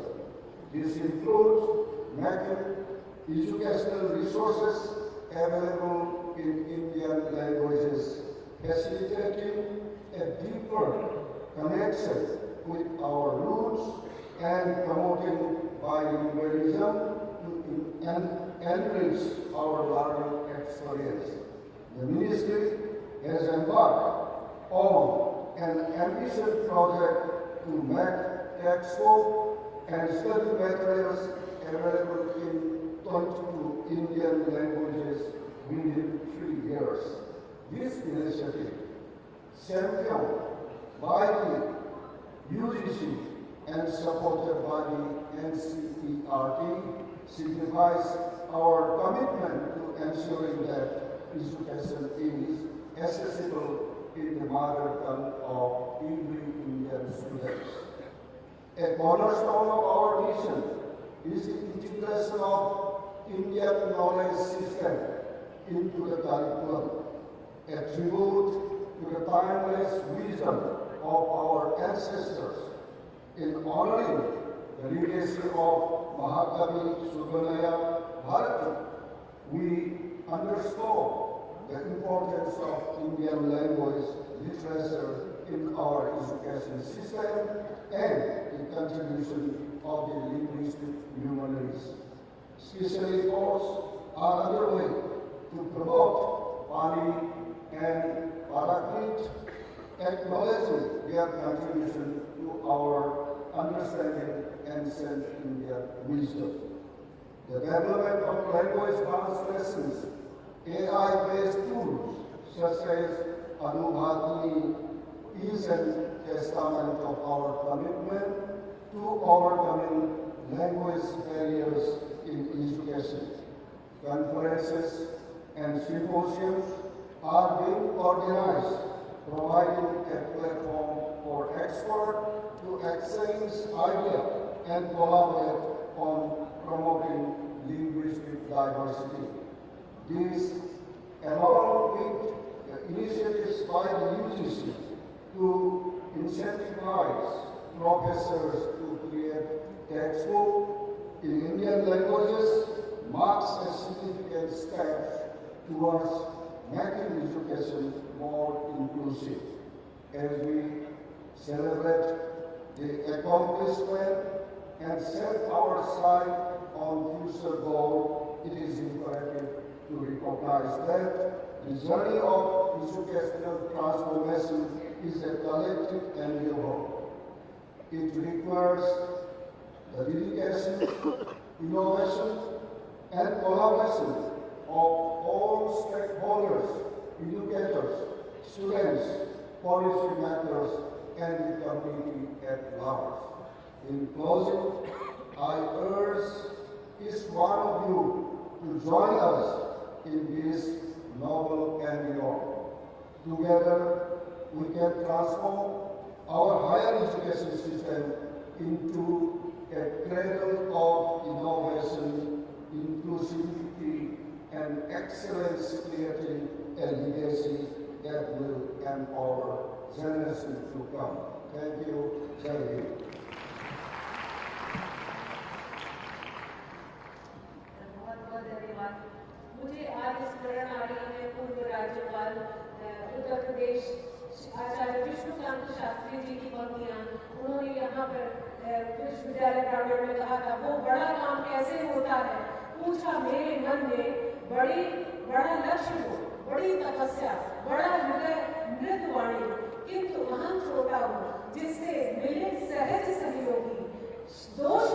This includes making educational resources available in Indian languages, facilitating a deeper connection with our roots, and promoting bilingualism to enrich our learning experience. The Ministry has embarked on an ambitious project to make textbook and study materials available in 22 Indian languages within 3 years. This initiative, championed by the UGC and supported by the NCERT, signifies our commitment to ensuring that education is accessible in the mother tongue of every Indian student. A cornerstone of our mission is the integration of Indian knowledge system into the curriculum, a tribute to the timeless wisdom of our ancestors in honoring the legacy of Mahakavi Subramanya Bharati. We underscore the importance of Indian language literature in our education system and the contribution of the linguistic humanities. Special efforts are underway to promote Pali and Prakrit, acknowledging their contribution to our understanding ancient Indian wisdom. The development of language translations, AI-based tools such as Anubhati is a testament of our commitment to overcoming language barriers in education. Conferences and symposiums are being organized, providing a platform for experts to exchange ideas and collaborate on promoting linguistic diversity. This, along with the initiatives by the UGC to incentivize professors to create textbooks in Indian languages, marks a significant step towards making education more inclusive. As we celebrate the accomplishment and set our sight on future goal, it is imperative to recognize that the journey of educational transformation is a collective endeavor. It requires the dedication, innovation, and collaboration of all stakeholders, educators, students, policymakers, and the community at large. In closing, I urge each one of you to join us in this noble endeavor. Together, we can transform our higher education system into a cradle of innovation, inclusivity, and excellence, creating a legacy that will empower generations to come. Thank you. Jai Hind. बहुत धन्यवाद। मुझे आज स्मरण आ रही है पूर्व राज्यपाल उत्तर प्रदेश आचार्य विष्णुकांत शास्त्री जी की पंक्तियां। उन्होंने यहाँ पर विश्वविद्यालय ग्रामीण में कहा था, वो बड़ा काम कैसे होता है, पूछा मेरे मन में, बड़ा लक्ष्य हो, बड़ी तपस्या, बड़ा हृदय, मृदु वाणी, किंतु महान छोटा हो, जिससे मिले सहज सहयोगी। दोष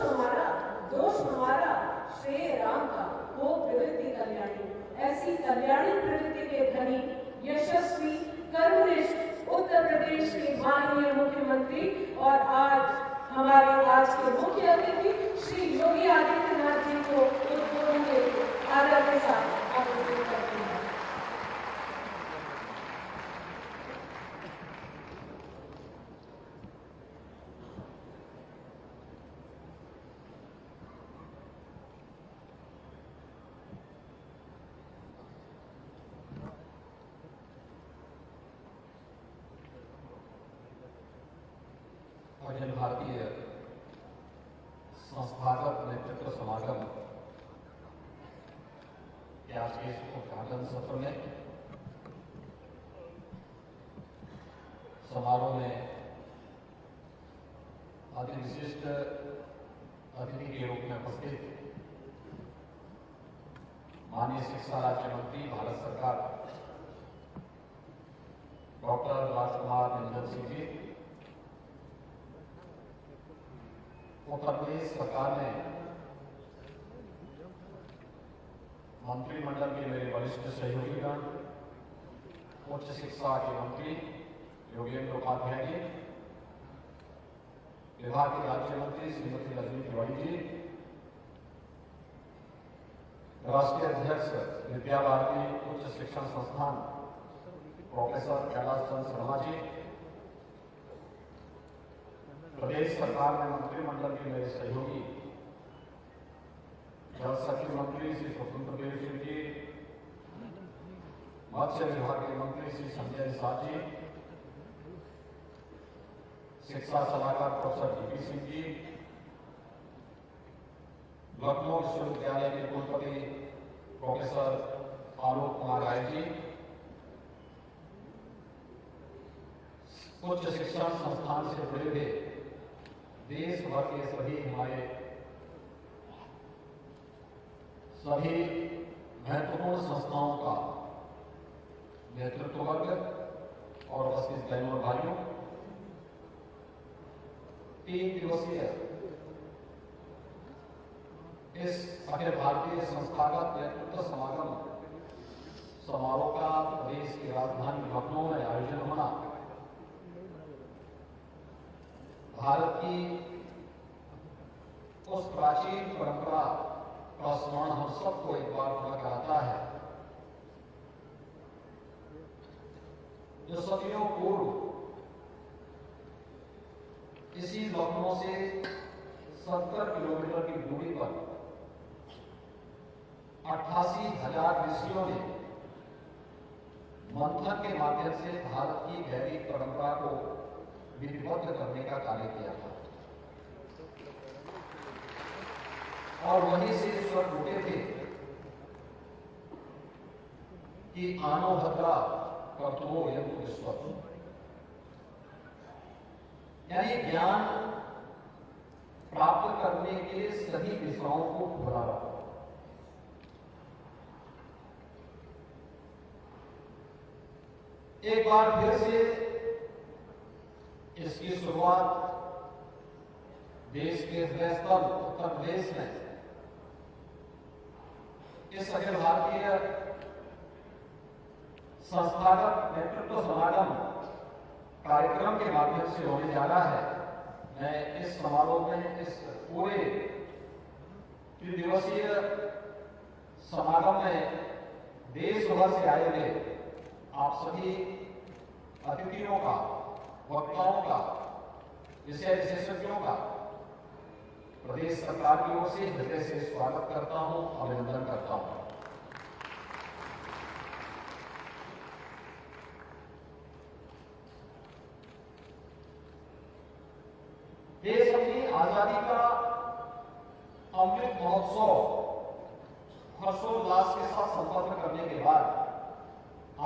हमारा श्रेय राम का, वो प्रवृत्ति कल्याणी। ऐसी कल्याणी प्रवृत्ति के धनी, यशस्वी, कर्मनिष्ठ उत्तर प्रदेश के माननीय मुख्यमंत्री और हमारे आज के मुख्य अतिथि श्री योगी आदित्यनाथ जी को उद्बोधन के आदर के साथ आमंत्रित करते हैं। अखिल भारतीय संस्थागत नेतृत्व समागम के आज के उद्घाटन सत्र में समारोह में अति विशिष्ट अतिथि के रूप में उपस्थित माननीय शिक्षा राज्य मंत्री भारत सरकार डॉक्टर राजकुमार निरंजन सिंह जी, उत्तर प्रदेश सरकार ने मंत्रिमंडल के मेरे वरिष्ठ सहयोगीगण, उच्च शिक्षा के मंत्री योगेंद्र उपाध्याय जी, विभाग के राज्य मंत्री श्रीमती रजनी तिवारी जी, राष्ट्रीय अध्यक्ष विद्या भारती उच्च शिक्षण संस्थान प्रोफेसर कैलाश चंद्र शर्मा जी, प्रदेश सरकार में मंत्रिमंडल के मेरे सहयोगी जल शक्ति मंत्री श्री स्वतंत्र देव सिंह जी, मत्स्य विभाग के मंत्री श्री संजय निषाद जी, शिक्षा सलाहकार प्रोफेसर जीपी सिंह जी, लखनऊ विश्वविद्यालय के कुलपति प्रोफेसर आलोक कुमार राय जी, उच्च शिक्षण संस्थान से जुड़े हुए देश भर के सभी महत्वपूर्ण संस्थाओं का नेतृत्व वर्ग और उपस्थित बहनों और भाइयों, 3 दिवसीय इस अखिल भारतीय संस्थागत नेतृत्व समागम समारोह का प्रदेश की राजधानी लखनऊ में आयोजन होना भारत की उस प्राचीन परंपरा का स्मरण हम सबको एक बार पुनः कराता है, जो सदियों पूर्व इसी लखनऊ से 70 किलोमीटर की दूरी पर 88,000 ऋषियों ने मंथन के माध्यम से भारत की वैदिक परंपरा को विधिबद्ध करने का कार्य किया था और वहीं से स्वर उठे थे कि आनो भद्रा कर्तुमो यंतु विश्व, यानी ज्ञान प्राप्त करने के लिए सभी दिशाओं को खुला रखो। एक बार फिर से इसकी शुरुआत देश के हृदयस्थल उत्तर प्रदेश में इस अखिल भारतीय संस्थागत नेतृत्व समागम कार्यक्रम के माध्यम से होने जा रहा है। मैं इस समारोह में, इस पूरे त्रिदिवसीय समागम में देश भर से आए हुए आप सभी अतिथियों का, वक्ताओं का, विषय विशेषज्ञों का प्रदेश सरकार की ओर से हृदय से स्वागत करता हूं, अभिनंदन करता हूं। देश अपनी आजादी का अमृत महोत्सव हर्षोल्लास के साथ संपन्न करने के बाद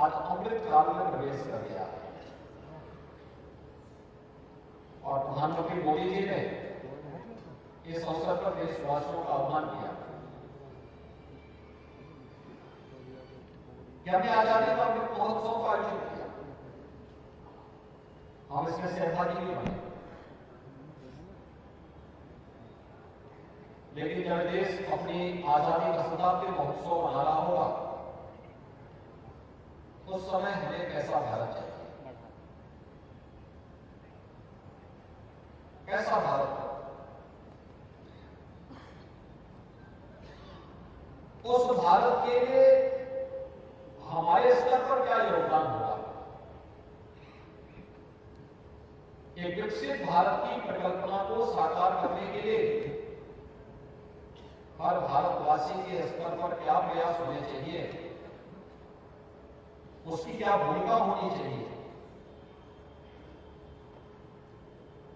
आज अमृत काल में प्रवेश कर गया और प्रधानमंत्री मोदी जी ने इस अवसर पर देशवासियों का आह्वान किया कि हमने आजादी का अमृत महोत्सव का आयोजन किया, हम इसमें सहभागी नहीं बने, लेकिन जब देश अपनी आजादी का शताब्दी महोत्सव मना रहा होगा उस समय हमें कैसा भारत चाहिए, कैसा भारत, उस भारत के लिए हमारे स्तर पर क्या योगदान होगा। एक विकसित भारत की परिकल्पना को साकार करने के लिए हर भारतवासी के स्तर पर क्या प्रयास होने चाहिए, उसकी क्या भूमिका होनी चाहिए।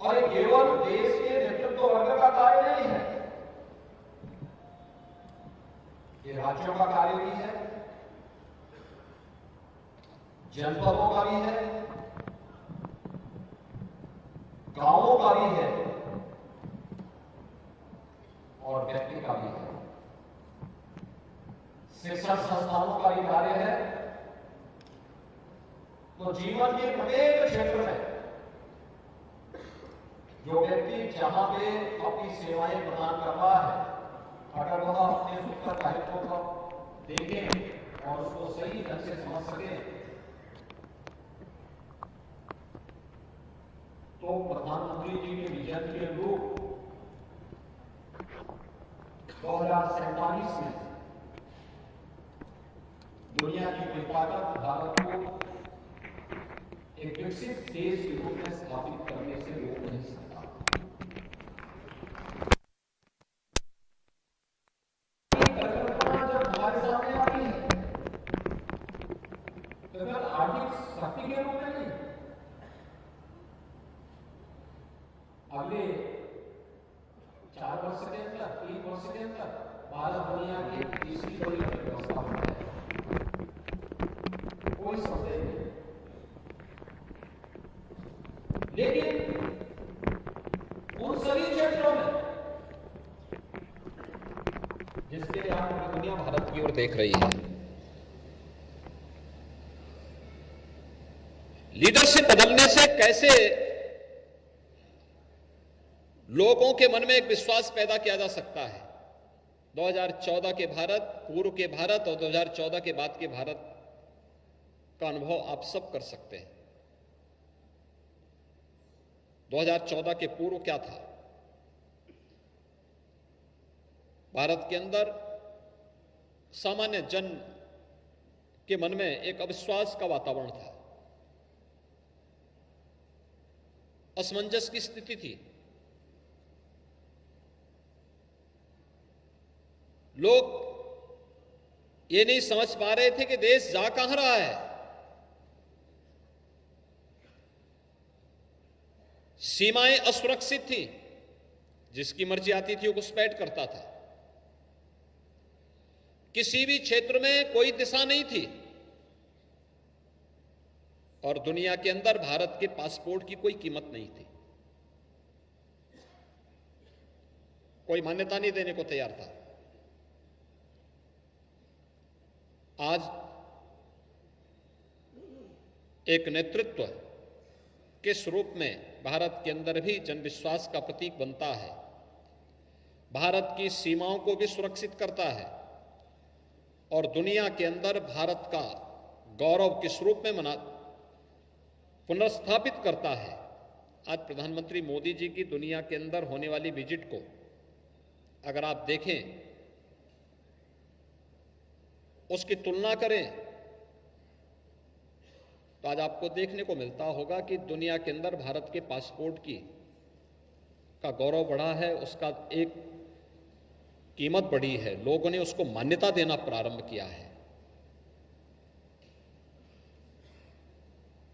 और ये केवल देश के नेतृत्व वर्ग का कार्य नहीं है, ये राज्यों का कार्य भी है, जनपदों का भी है, गांवों का भी है और व्यक्ति का भी है। शिक्षण संस्थानों का भी कार्य है। तो जीवन के प्रत्येक क्षेत्र में जो व्यक्ति जहां पे अपनी सेवाएं प्रदान कर रहा है, अगर वह अपने उत्तरदायित्व को देखें और उसको सही ढंग से समझ सके, तो प्रधानमंत्री जी के विजन के अनुरूप 2047 में दुनिया की ताकत भारत को एक विकसित देश के रूप में स्थापित करने से रोक नहीं सकता। परिकल्पना जब हमारे सामने आती है तो केवल आर्थिक शक्ति के रूप में नहीं, अगले 4 वर्ष के अंदर, 3 वर्ष के अंदर भारत दुनिया की तीसरी बड़ी अर्थव्यवस्था बन जाए, कोई संदेह नहीं। लेकिन उन सभी क्षेत्रों में जिसके लिए आज पूरी दुनिया भारत की ओर देख रही है, लीडरशिप बदलने से कैसे लोगों के मन में एक विश्वास पैदा किया जा सकता है। 2014 के भारत, पूर्व के भारत और 2014 के बाद के भारत का अनुभव आप सब कर सकते हैं। 2014 के पूर्व क्या था? भारत के अंदर सामान्य जन के मन में एक अविश्वास का वातावरण था, असमंजस की स्थिति थी। लोग ये नहीं समझ पा रहे थे कि देश जा कहां रहा है। सीमाएं असुरक्षित थी, जिसकी मर्जी आती थी वो घुसपैठ करता था। किसी भी क्षेत्र में कोई दिशा नहीं थी और दुनिया के अंदर भारत के पासपोर्ट की कोई कीमत नहीं थी। कोई मान्यता नहीं देने को तैयार था। आज एक नेतृत्व किस रूप में भारत के अंदर भी जनविश्वास का प्रतीक बनता है, भारत की सीमाओं को भी सुरक्षित करता है और दुनिया के अंदर भारत का गौरव किस रूप में पुनर्स्थापित करता है। आज प्रधानमंत्री मोदी जी की दुनिया के अंदर होने वाली विजिट को अगर आप देखें, उसकी तुलना करें, तो आज आपको देखने को मिलता होगा कि दुनिया के अंदर भारत के पासपोर्ट का गौरव बढ़ा है, उसका एक कीमत बढ़ी है, लोगों ने उसको मान्यता देना प्रारंभ किया है।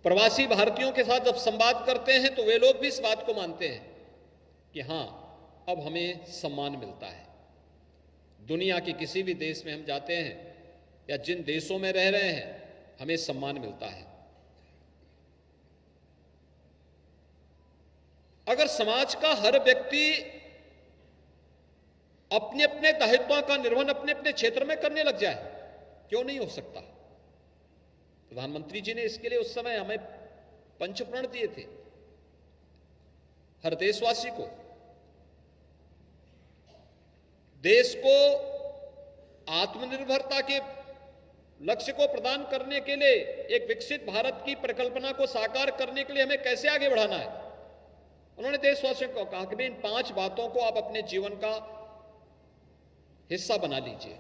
प्रवासी भारतीयों के साथ जब संवाद करते हैं तो वे लोग भी इस बात को मानते हैं कि हां, अब हमें सम्मान मिलता है। दुनिया के किसी भी देश में हम जाते हैं या जिन देशों में रह रहे हैं, हमें सम्मान मिलता है। अगर समाज का हर व्यक्ति अपने अपने दायित्वों का निर्वहन अपने अपने क्षेत्र में करने लग जाए, क्यों नहीं हो सकता? प्रधानमंत्री जी ने इसके लिए उस समय हमें पंचप्रण दिए थे, हर देशवासी को। देश को आत्मनिर्भरता के लक्ष्य को प्रदान करने के लिए, एक विकसित भारत की परिकल्पना को साकार करने के लिए हमें कैसे आगे बढ़ाना है, उन्होंने देशवासियों को कहा कि इन 5 बातों को आप अपने जीवन का हिस्सा बना लीजिए।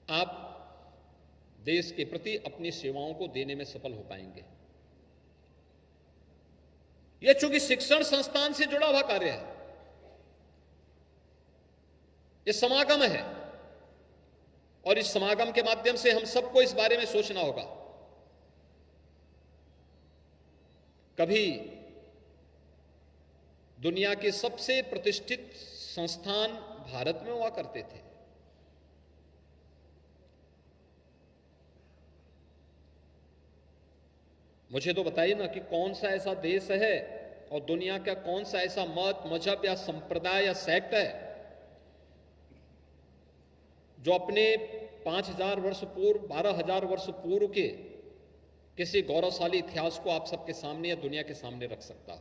आप देश के प्रति अपनी सेवाओं को देने में सफल हो पाएंगे। यह चूंकि शिक्षण संस्थान से जुड़ा हुआ कार्य है, यह समागम है और इस समागम के माध्यम से हम सबको इस बारे में सोचना होगा। कभी दुनिया के सबसे प्रतिष्ठित संस्थान भारत में हुआ करते थे। मुझे तो बताइए ना कि कौन सा ऐसा देश है और दुनिया का कौन सा ऐसा मत, मजहब या संप्रदाय या सेक्ट है जो अपने 5000 वर्ष पूर्व, 12000 वर्ष पूर्व के किसी गौरवशाली इतिहास को आप सबके सामने या दुनिया के सामने रख सकता हो।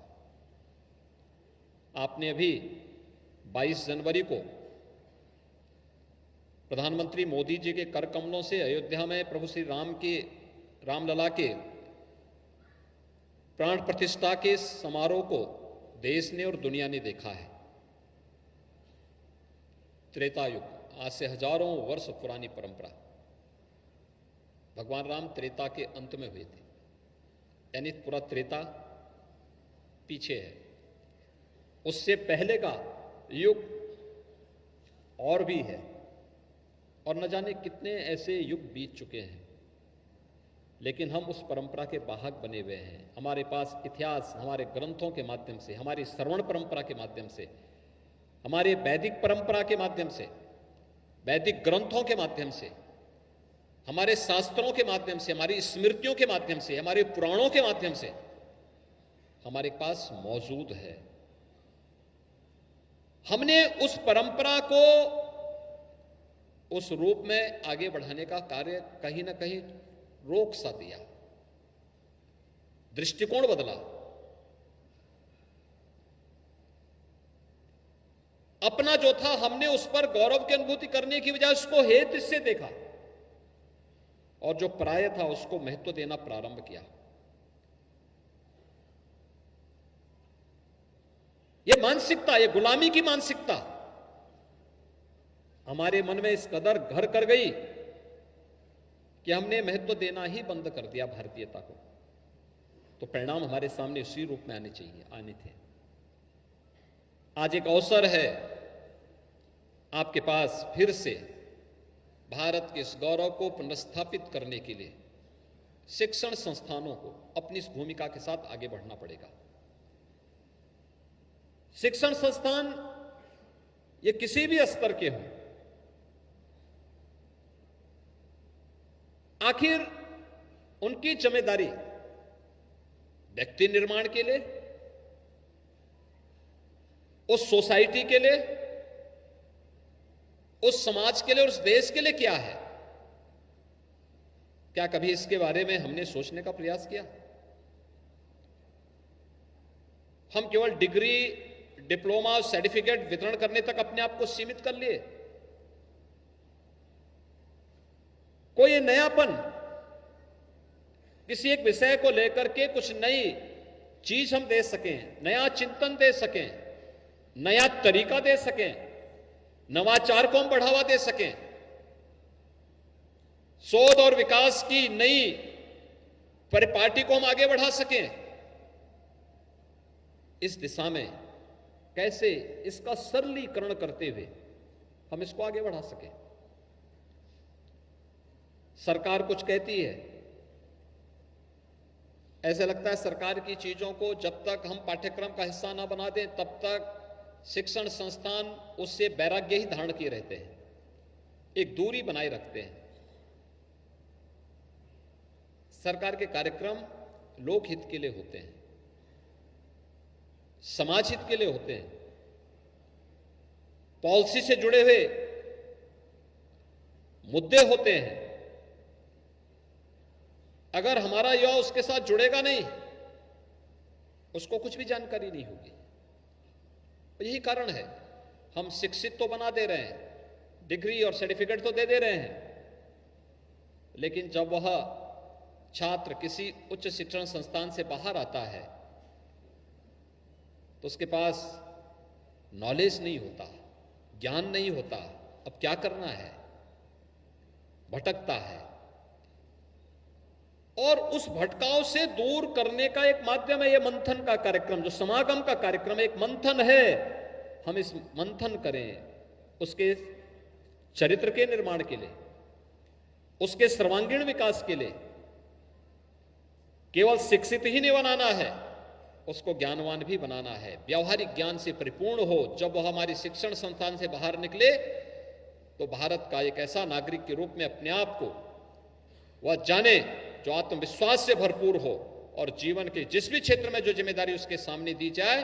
आपने अभी 22 जनवरी को प्रधानमंत्री मोदी जी के कर कमलों से अयोध्या में प्रभु श्री रामलला के प्राण प्रतिष्ठा के समारोह को देश ने और दुनिया ने देखा है। त्रेता युग, आज से हजारों वर्ष पुरानी परंपरा। भगवान राम त्रेता के अंत में हुए थे, यानी पूरा त्रेता पीछे है। उससे पहले का युग और भी है और न जाने कितने ऐसे युग बीत चुके हैं, लेकिन हम उस परंपरा के वाहक बने हुए हैं। हमारे पास इतिहास हमारे ग्रंथों के माध्यम से, हमारी श्रवण परंपरा के माध्यम से, हमारे वैदिक परंपरा के माध्यम से, वैदिक ग्रंथों के माध्यम से, हमारे शास्त्रों के माध्यम से, हमारी स्मृतियों के माध्यम से, हमारे पुराणों के माध्यम से हमारे पास मौजूद है। हमने उस परंपरा को उस रूप में आगे बढ़ाने का कार्य कहीं ना कहीं रोक सा दिया, दृष्टिकोण बदला। अपना जो था हमने उस पर गौरव की अनुभूति करने की बजाय उसको हेत से देखा और जो पराय था उसको महत्व देना प्रारंभ किया। यह मानसिकता, यह गुलामी की मानसिकता हमारे मन में इस कदर घर कर गई कि हमने महत्व देना ही बंद कर दिया भारतीयता को। तो परिणाम हमारे सामने उसी रूप में आने थे। आज एक अवसर है आपके पास फिर से भारत के इस गौरव को पुनर्स्थापित करने के लिए शिक्षण संस्थानों को अपनी इस भूमिका के साथ आगे बढ़ना पड़ेगा। शिक्षण संस्थान ये किसी भी स्तर के हों, आखिर उनकी जिम्मेदारी व्यक्ति निर्माण के लिए, उस सोसाइटी के लिए, उस समाज के लिए, उस देश के लिए क्या है? क्या कभी इसके बारे में हमने सोचने का प्रयास किया? हम केवल डिग्री, डिप्लोमा और सर्टिफिकेट वितरण करने तक अपने आप को सीमित कर लिए। कोई नयापन, किसी एक विषय को लेकर के कुछ नई चीज हम दे सकें, नया चिंतन दे सकें, नया तरीका दे सकें, नवाचार को हम बढ़ावा दे सकें, शोध और विकास की नई परिपाटी को हम आगे बढ़ा सकें, इस दिशा में कैसे इसका सरलीकरण करते हुए हम इसको आगे बढ़ा सकें। सरकार कुछ कहती है, ऐसे लगता है सरकार की चीजों को जब तक हम पाठ्यक्रम का हिस्सा ना बना दें तब तक शिक्षण संस्थान उससे वैराग्य ही धारण किए रहते हैं, एक दूरी बनाए रखते हैं। सरकार के कार्यक्रम लोकहित के लिए होते हैं, समाज हित के लिए होते हैं, पॉलिसी से जुड़े हुए मुद्दे होते हैं। अगर हमारा युवा उसके साथ जुड़ेगा नहीं, उसको कुछ भी जानकारी नहीं होगी। यही कारण है हम शिक्षित तो बना दे रहे हैं, डिग्री और सर्टिफिकेट तो दे दे रहे हैं, लेकिन जब वह छात्र किसी उच्च शिक्षण संस्थान से बाहर आता है तो उसके पास नॉलेज नहीं होता, ज्ञान नहीं होता, अब क्या करना है, भटकता है। और उस भटकाव से दूर करने का एक माध्यम है ये मंथन का कार्यक्रम, जो समागम का कार्यक्रम एक मंथन है। हम इस मंथन करें उसके चरित्र के निर्माण के लिए, उसके सर्वांगीण विकास के लिए। केवल शिक्षित ही नहीं बनाना है, उसको ज्ञानवान भी बनाना है, व्यावहारिक ज्ञान से परिपूर्ण हो। जब वह हमारी शिक्षण संस्थान से बाहर निकले तो भारत का एक ऐसा नागरिक के रूप में अपने आप को वह जाने जो आत्मविश्वास से भरपूर हो, और जीवन के जिस भी क्षेत्र में जो जिम्मेदारी उसके सामने दी जाए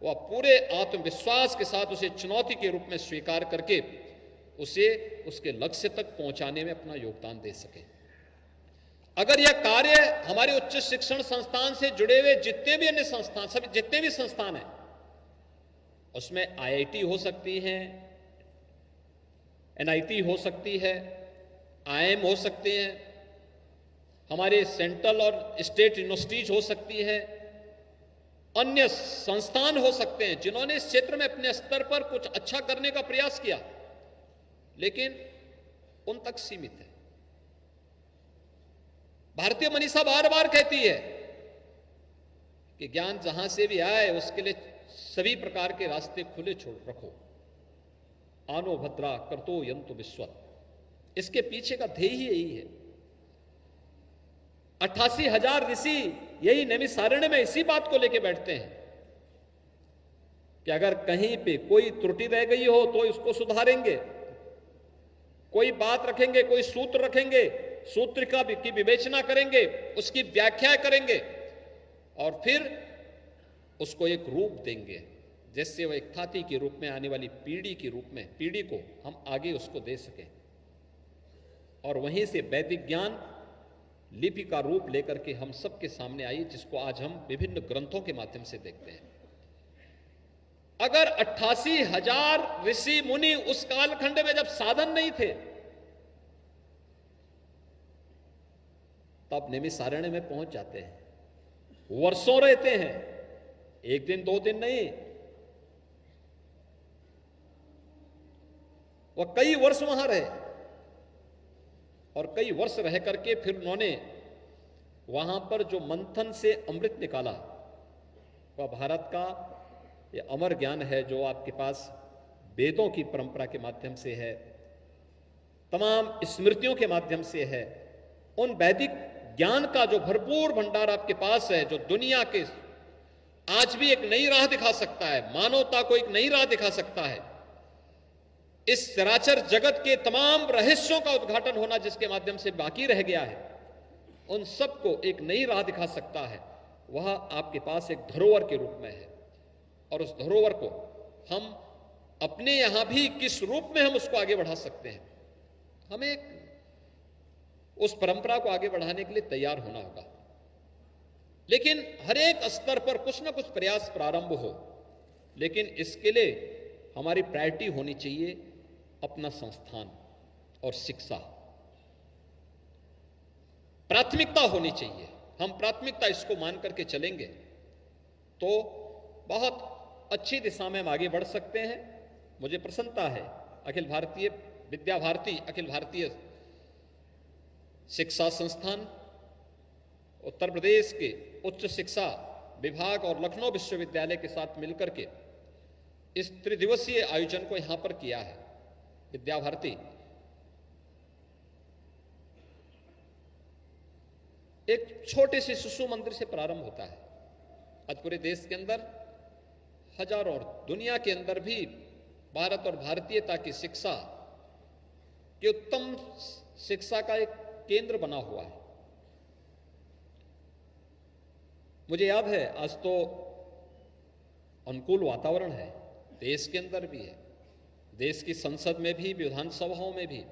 वह पूरे आत्मविश्वास के साथ उसे चुनौती के रूप में स्वीकार करके उसे उसके लक्ष्य तक पहुंचाने में अपना योगदान दे सके। अगर यह कार्य हमारे उच्च शिक्षण संस्थान से जुड़े हुए जितने भी अन्य संस्थान, सभी जितने भी संस्थान हैं, उसमें IIT हो सकती है, NIT हो सकती है, IIM हो सकते हैं, हमारे सेंट्रल और स्टेट यूनिवर्सिटीज हो सकती है, अन्य संस्थान हो सकते हैं जिन्होंने इस क्षेत्र में अपने स्तर पर कुछ अच्छा करने का प्रयास किया, लेकिन उन तक सीमित है। भारतीय मनीषा बार बार कहती है कि ज्ञान जहां से भी आए उसके लिए सभी प्रकार के रास्ते खुले छोड़ रखो। आनो भद्रा करतो यंतु विश्वत, इसके पीछे का ध्येय ही यही है। 88,000 ऋषि यही नैमिषारण्य में इसी बात को लेकर बैठते हैं कि अगर कहीं पे कोई त्रुटि रह गई हो तो इसको सुधारेंगे, कोई बात रखेंगे, कोई सूत्र रखेंगे, सूत्र की विवेचना करेंगे, उसकी व्याख्या करेंगे और फिर उसको एक रूप देंगे, जिससे वह एक ख्याति के रूप में आने वाली पीढ़ी के रूप में पीढ़ी को हम आगे उसको दे सकें। और वहीं से वैदिक ज्ञान लिपि का रूप लेकर के हम सबके सामने आई, जिसको आज हम विभिन्न ग्रंथों के माध्यम से देखते हैं। अगर 88,000 ऋषि मुनि उस कालखंड में जब साधन नहीं थे तब नैमिषारण्य में पहुंच जाते हैं, वर्षों रहते हैं, एक दिन दो दिन नहीं, वह कई वर्ष वहां रहे और कई वर्ष रह करके फिर उन्होंने वहां पर जो मंथन से अमृत निकाला वह भारत का ये अमर ज्ञान है, जो आपके पास वेदों की परंपरा के माध्यम से है, तमाम स्मृतियों के माध्यम से है। उन वैदिक ज्ञान का जो भरपूर भंडार आपके पास है, जो दुनिया के आज भी एक नई राह दिखा सकता है, मानवता को एक नई राह दिखा सकता है। इस चराचर जगत के तमाम रहस्यों का उद्घाटन होना जिसके माध्यम से बाकी रह गया है, उन सबको एक नई राह दिखा सकता है। वह आपके पास एक धरोहर के रूप में है और उस धरोहर को हम अपने यहां भी किस रूप में हम उसको आगे बढ़ा सकते हैं, हमें उस परंपरा को आगे बढ़ाने के लिए तैयार होना होगा। लेकिन हर एक स्तर पर कुछ ना कुछ प्रयास प्रारंभ हो, लेकिन इसके लिए हमारी प्रायोरिटी होनी चाहिए अपना संस्थान और शिक्षा, प्राथमिकता होनी चाहिए। हम प्राथमिकता इसको मान करके चलेंगे तो बहुत अच्छी दिशा में हम आगे बढ़ सकते हैं। मुझे प्रसन्नता है अखिल भारतीय विद्या भारती, अखिल भारतीय शिक्षा संस्थान, उत्तर प्रदेश के उच्च शिक्षा विभाग और लखनऊ विश्वविद्यालय के साथ मिलकर के इस त्रिदिवसीय आयोजन को यहां पर किया है। विद्या भारती एक छोटे से शिशु मंदिर से प्रारंभ होता है। आज पूरे देश के अंदर हजारों और दुनिया के अंदर भी भारत और भारतीयता की शिक्षा की उत्तम शिक्षा का एक केंद्र बना हुआ है। मुझे याद है, आज तो अनुकूल वातावरण है, देश के अंदर भी है, देश की संसद में भी, विधानसभाओं में भी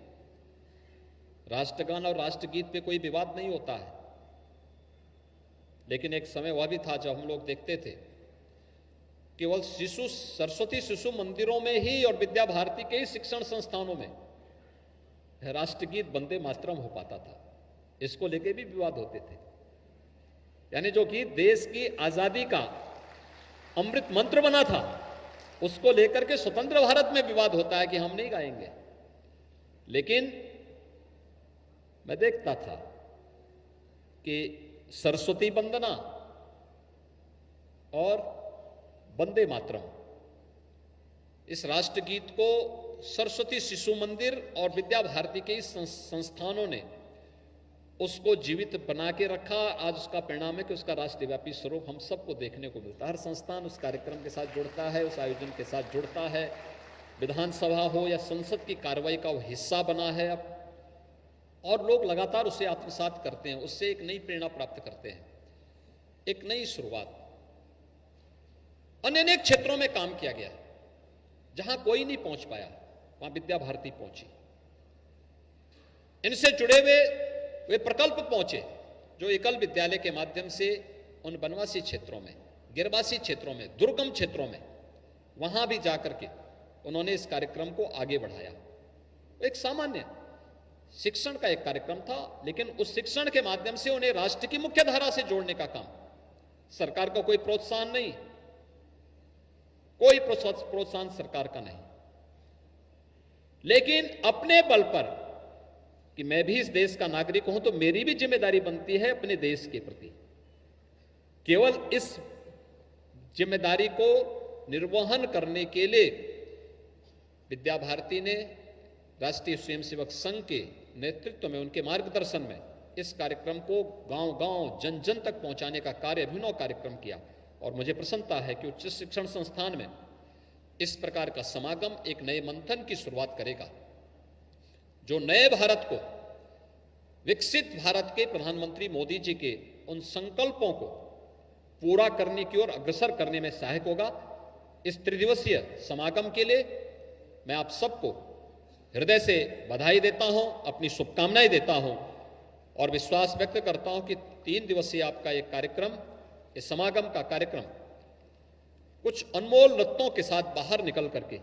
राष्ट्रगान और राष्ट्रगीत पे कोई विवाद नहीं होता है। लेकिन एक समय वह भी था जब हम लोग देखते थे केवल सरस्वती शिशु मंदिरों में ही और विद्या भारती के ही शिक्षण संस्थानों में राष्ट्रगीत वंदे मातरम हो पाता था। इसको लेके भी विवाद होते थे। यानी जो कि देश की आजादी का अमृत मंत्र बना था, उसको लेकर के स्वतंत्र भारत में विवाद होता है कि हम नहीं गाएंगे। लेकिन मैं देखता था कि सरस्वती वंदना और वंदे मातरम, इस राष्ट्रगीत को सरस्वती शिशु मंदिर और विद्या भारती के संस्थानों ने उसको जीवित बना के रखा। आज उसका परिणाम है कि उसका राष्ट्रव्यापी स्वरूप हम सबको देखने को मिलता है। हर संस्थान उस कार्यक्रम के साथ जुड़ता है, उस आयोजन के साथ जुड़ता है। विधानसभा हो या संसद की कार्रवाई का वो हिस्सा बना है अब, और लोग लगातार उसे आत्मसात करते हैं, उससे एक नई प्रेरणा प्राप्त करते हैं, एक नई शुरुआत। अनेक क्षेत्रों में काम किया गया, जहां कोई नहीं पहुंच पाया वहां विद्या भारती पहुंची। इनसे जुड़े हुए वे प्रकल्प पहुंचे जो एकल विद्यालय के माध्यम से उन वनवासी क्षेत्रों में, गिरवासी क्षेत्रों में, दुर्गम क्षेत्रों में, वहां भी जाकर के उन्होंने इस कार्यक्रम को आगे बढ़ाया। एक सामान्य शिक्षण का एक कार्यक्रम था, लेकिन उस शिक्षण के माध्यम से उन्हें राष्ट्र की मुख्य धारा से जोड़ने का काम, सरकार का कोई प्रोत्साहन नहीं, कोई प्रोत्साहन सरकार का नहीं, लेकिन अपने बल पर कि मैं भी इस देश का नागरिक हूं तो मेरी भी जिम्मेदारी बनती है अपने देश के प्रति। केवल इस जिम्मेदारी को निर्वहन करने के लिए विद्या भारती ने राष्ट्रीय स्वयंसेवक संघ के नेतृत्व में, उनके मार्गदर्शन में इस कार्यक्रम को गांव-गांव, जन-जन तक पहुंचाने का कार्य, अभिनव कार्यक्रम किया। और मुझे प्रसन्नता है कि उच्च शिक्षण संस्थान में इस प्रकार का समागम एक नए मंथन की शुरुआत करेगा, जो नए भारत को, विकसित भारत के प्रधानमंत्री मोदी जी के उन संकल्पों को पूरा करने की ओर अग्रसर करने में सहायक होगा। इस त्रिदिवसीय समागम के लिए मैं आप सबको हृदय से बधाई देता हूं, अपनी शुभकामनाएं देता हूं और विश्वास व्यक्त करता हूं कि 3 दिवसीय आपका एक कार्यक्रम, इस समागम का कार्यक्रम कुछ अनमोल रत्नों के साथ बाहर निकल करके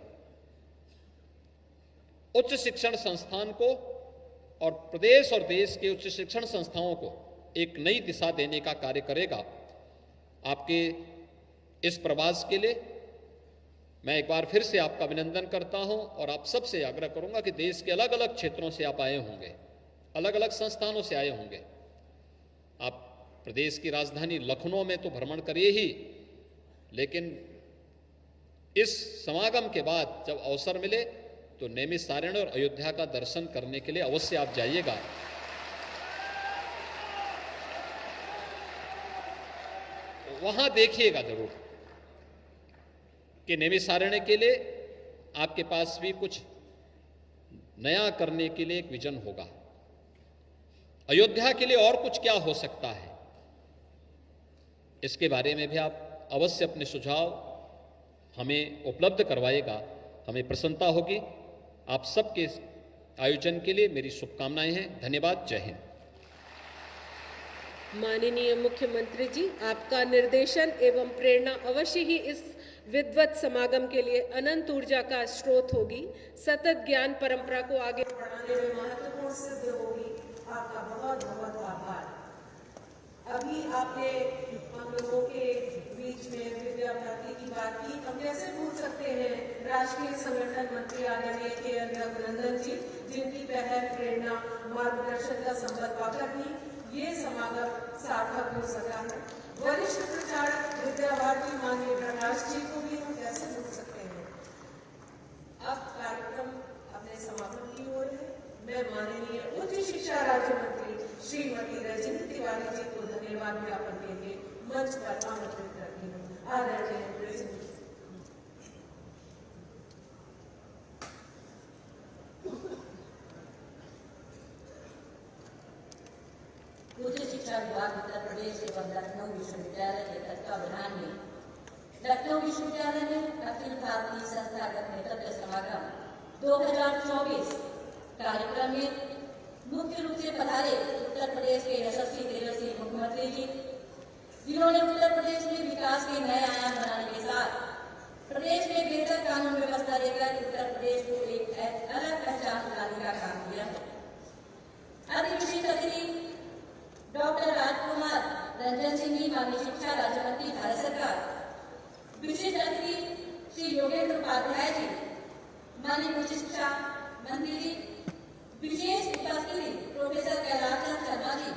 उच्च शिक्षण संस्थान को और प्रदेश और देश के उच्च शिक्षण संस्थाओं को एक नई दिशा देने का कार्य करेगा। आपके इस प्रवास के लिए मैं एक बार फिर से आपका अभिनंदन करता हूं और आप सबसे आग्रह करूंगा कि देश के अलग अलग क्षेत्रों से आप आए होंगे, अलग अलग संस्थानों से आए होंगे। आप प्रदेश की राजधानी लखनऊ में तो भ्रमण करिए ही, लेकिन इस समागम के बाद जब अवसर मिले तो नैमिषारण्य और अयोध्या का दर्शन करने के लिए अवश्य आप जाइएगा। वहां देखिएगा जरूर कि नैमिषारण्य के लिए आपके पास भी कुछ नया करने के लिए एक विजन होगा। अयोध्या के लिए और कुछ क्या हो सकता है, इसके बारे में भी आप अवश्य अपने सुझाव हमें उपलब्ध करवाएगा, हमें प्रसन्नता होगी। आप सबके आयोजन के लिए मेरी शुभकामनाएं हैं। धन्यवाद। जय हिंद। माननीय मुख्यमंत्री जी, आपका निर्देशन एवं प्रेरणा अवश्य ही इस विद्वत समागम के लिए अनंत ऊर्जा का स्रोत होगी, सतत ज्ञान परंपरा को आगे बढ़ाने में महत्वपूर्ण सिद्ध होगी। आपका बहुत बहुत आभार। अभी आपने हम लोगों के बीच में विद्या भारती की बात की, हम कैसे भूल सकते हैं राष्ट्रीय संगठन मंत्री आदरणीय के.एल. रघुनंदन जी, जिनकी पहल, प्रेरणा, मार्गदर्शन का संबल पाकर भी ये समागम सार्थक हो सका है। वरिष्ठ प्रचारक विद्या भारती माननीय प्रकाश जी को भी हम कैसे भूल सकते हैं। अब कार्यक्रम अपने समापन की ओर है। मैं माननीय उच्च शिक्षा राज्य मंत्री श्रीमती रजनी तिवारी जी को धन्यवाद ज्ञापन के लिए मंच पर आमंत्रित करती हूँ। आदरणीय रजनी। उच्च शिक्षा विभाग उत्तर प्रदेश एवं लखनऊ विश्वविद्यालय के तत्वावधान में लखनऊ विश्वविद्यालय में अखिल भारतीय संस्थागत नेतृत्व समागम 2024 कार्यक्रम में मुख्य रूप से पधारे उत्तर प्रदेश के यशस्वी तेजस्वी मुख्यमंत्री जी, जिन्होंने उत्तर प्रदेश में विकास के नए आयाम बनाने के साथ प्रदेश में बेहतर कानून व्यवस्था देकर उत्तर प्रदेश को एक अलग पहचान दिलाने का काम किया है। अति विशिष्ट अतिथि डॉक्टर राजकुमार रंजन सिंह जी, माननीय शिक्षा राज्य मंत्री भारत सरकार। विशिष्ट अतिथि श्री योगेंद्र उपाध्याय जी, माननीय उच्च शिक्षा मंत्री जी। विशेष उपस्थिति प्रोफेसर कैलाश चंद्र शर्मा जी,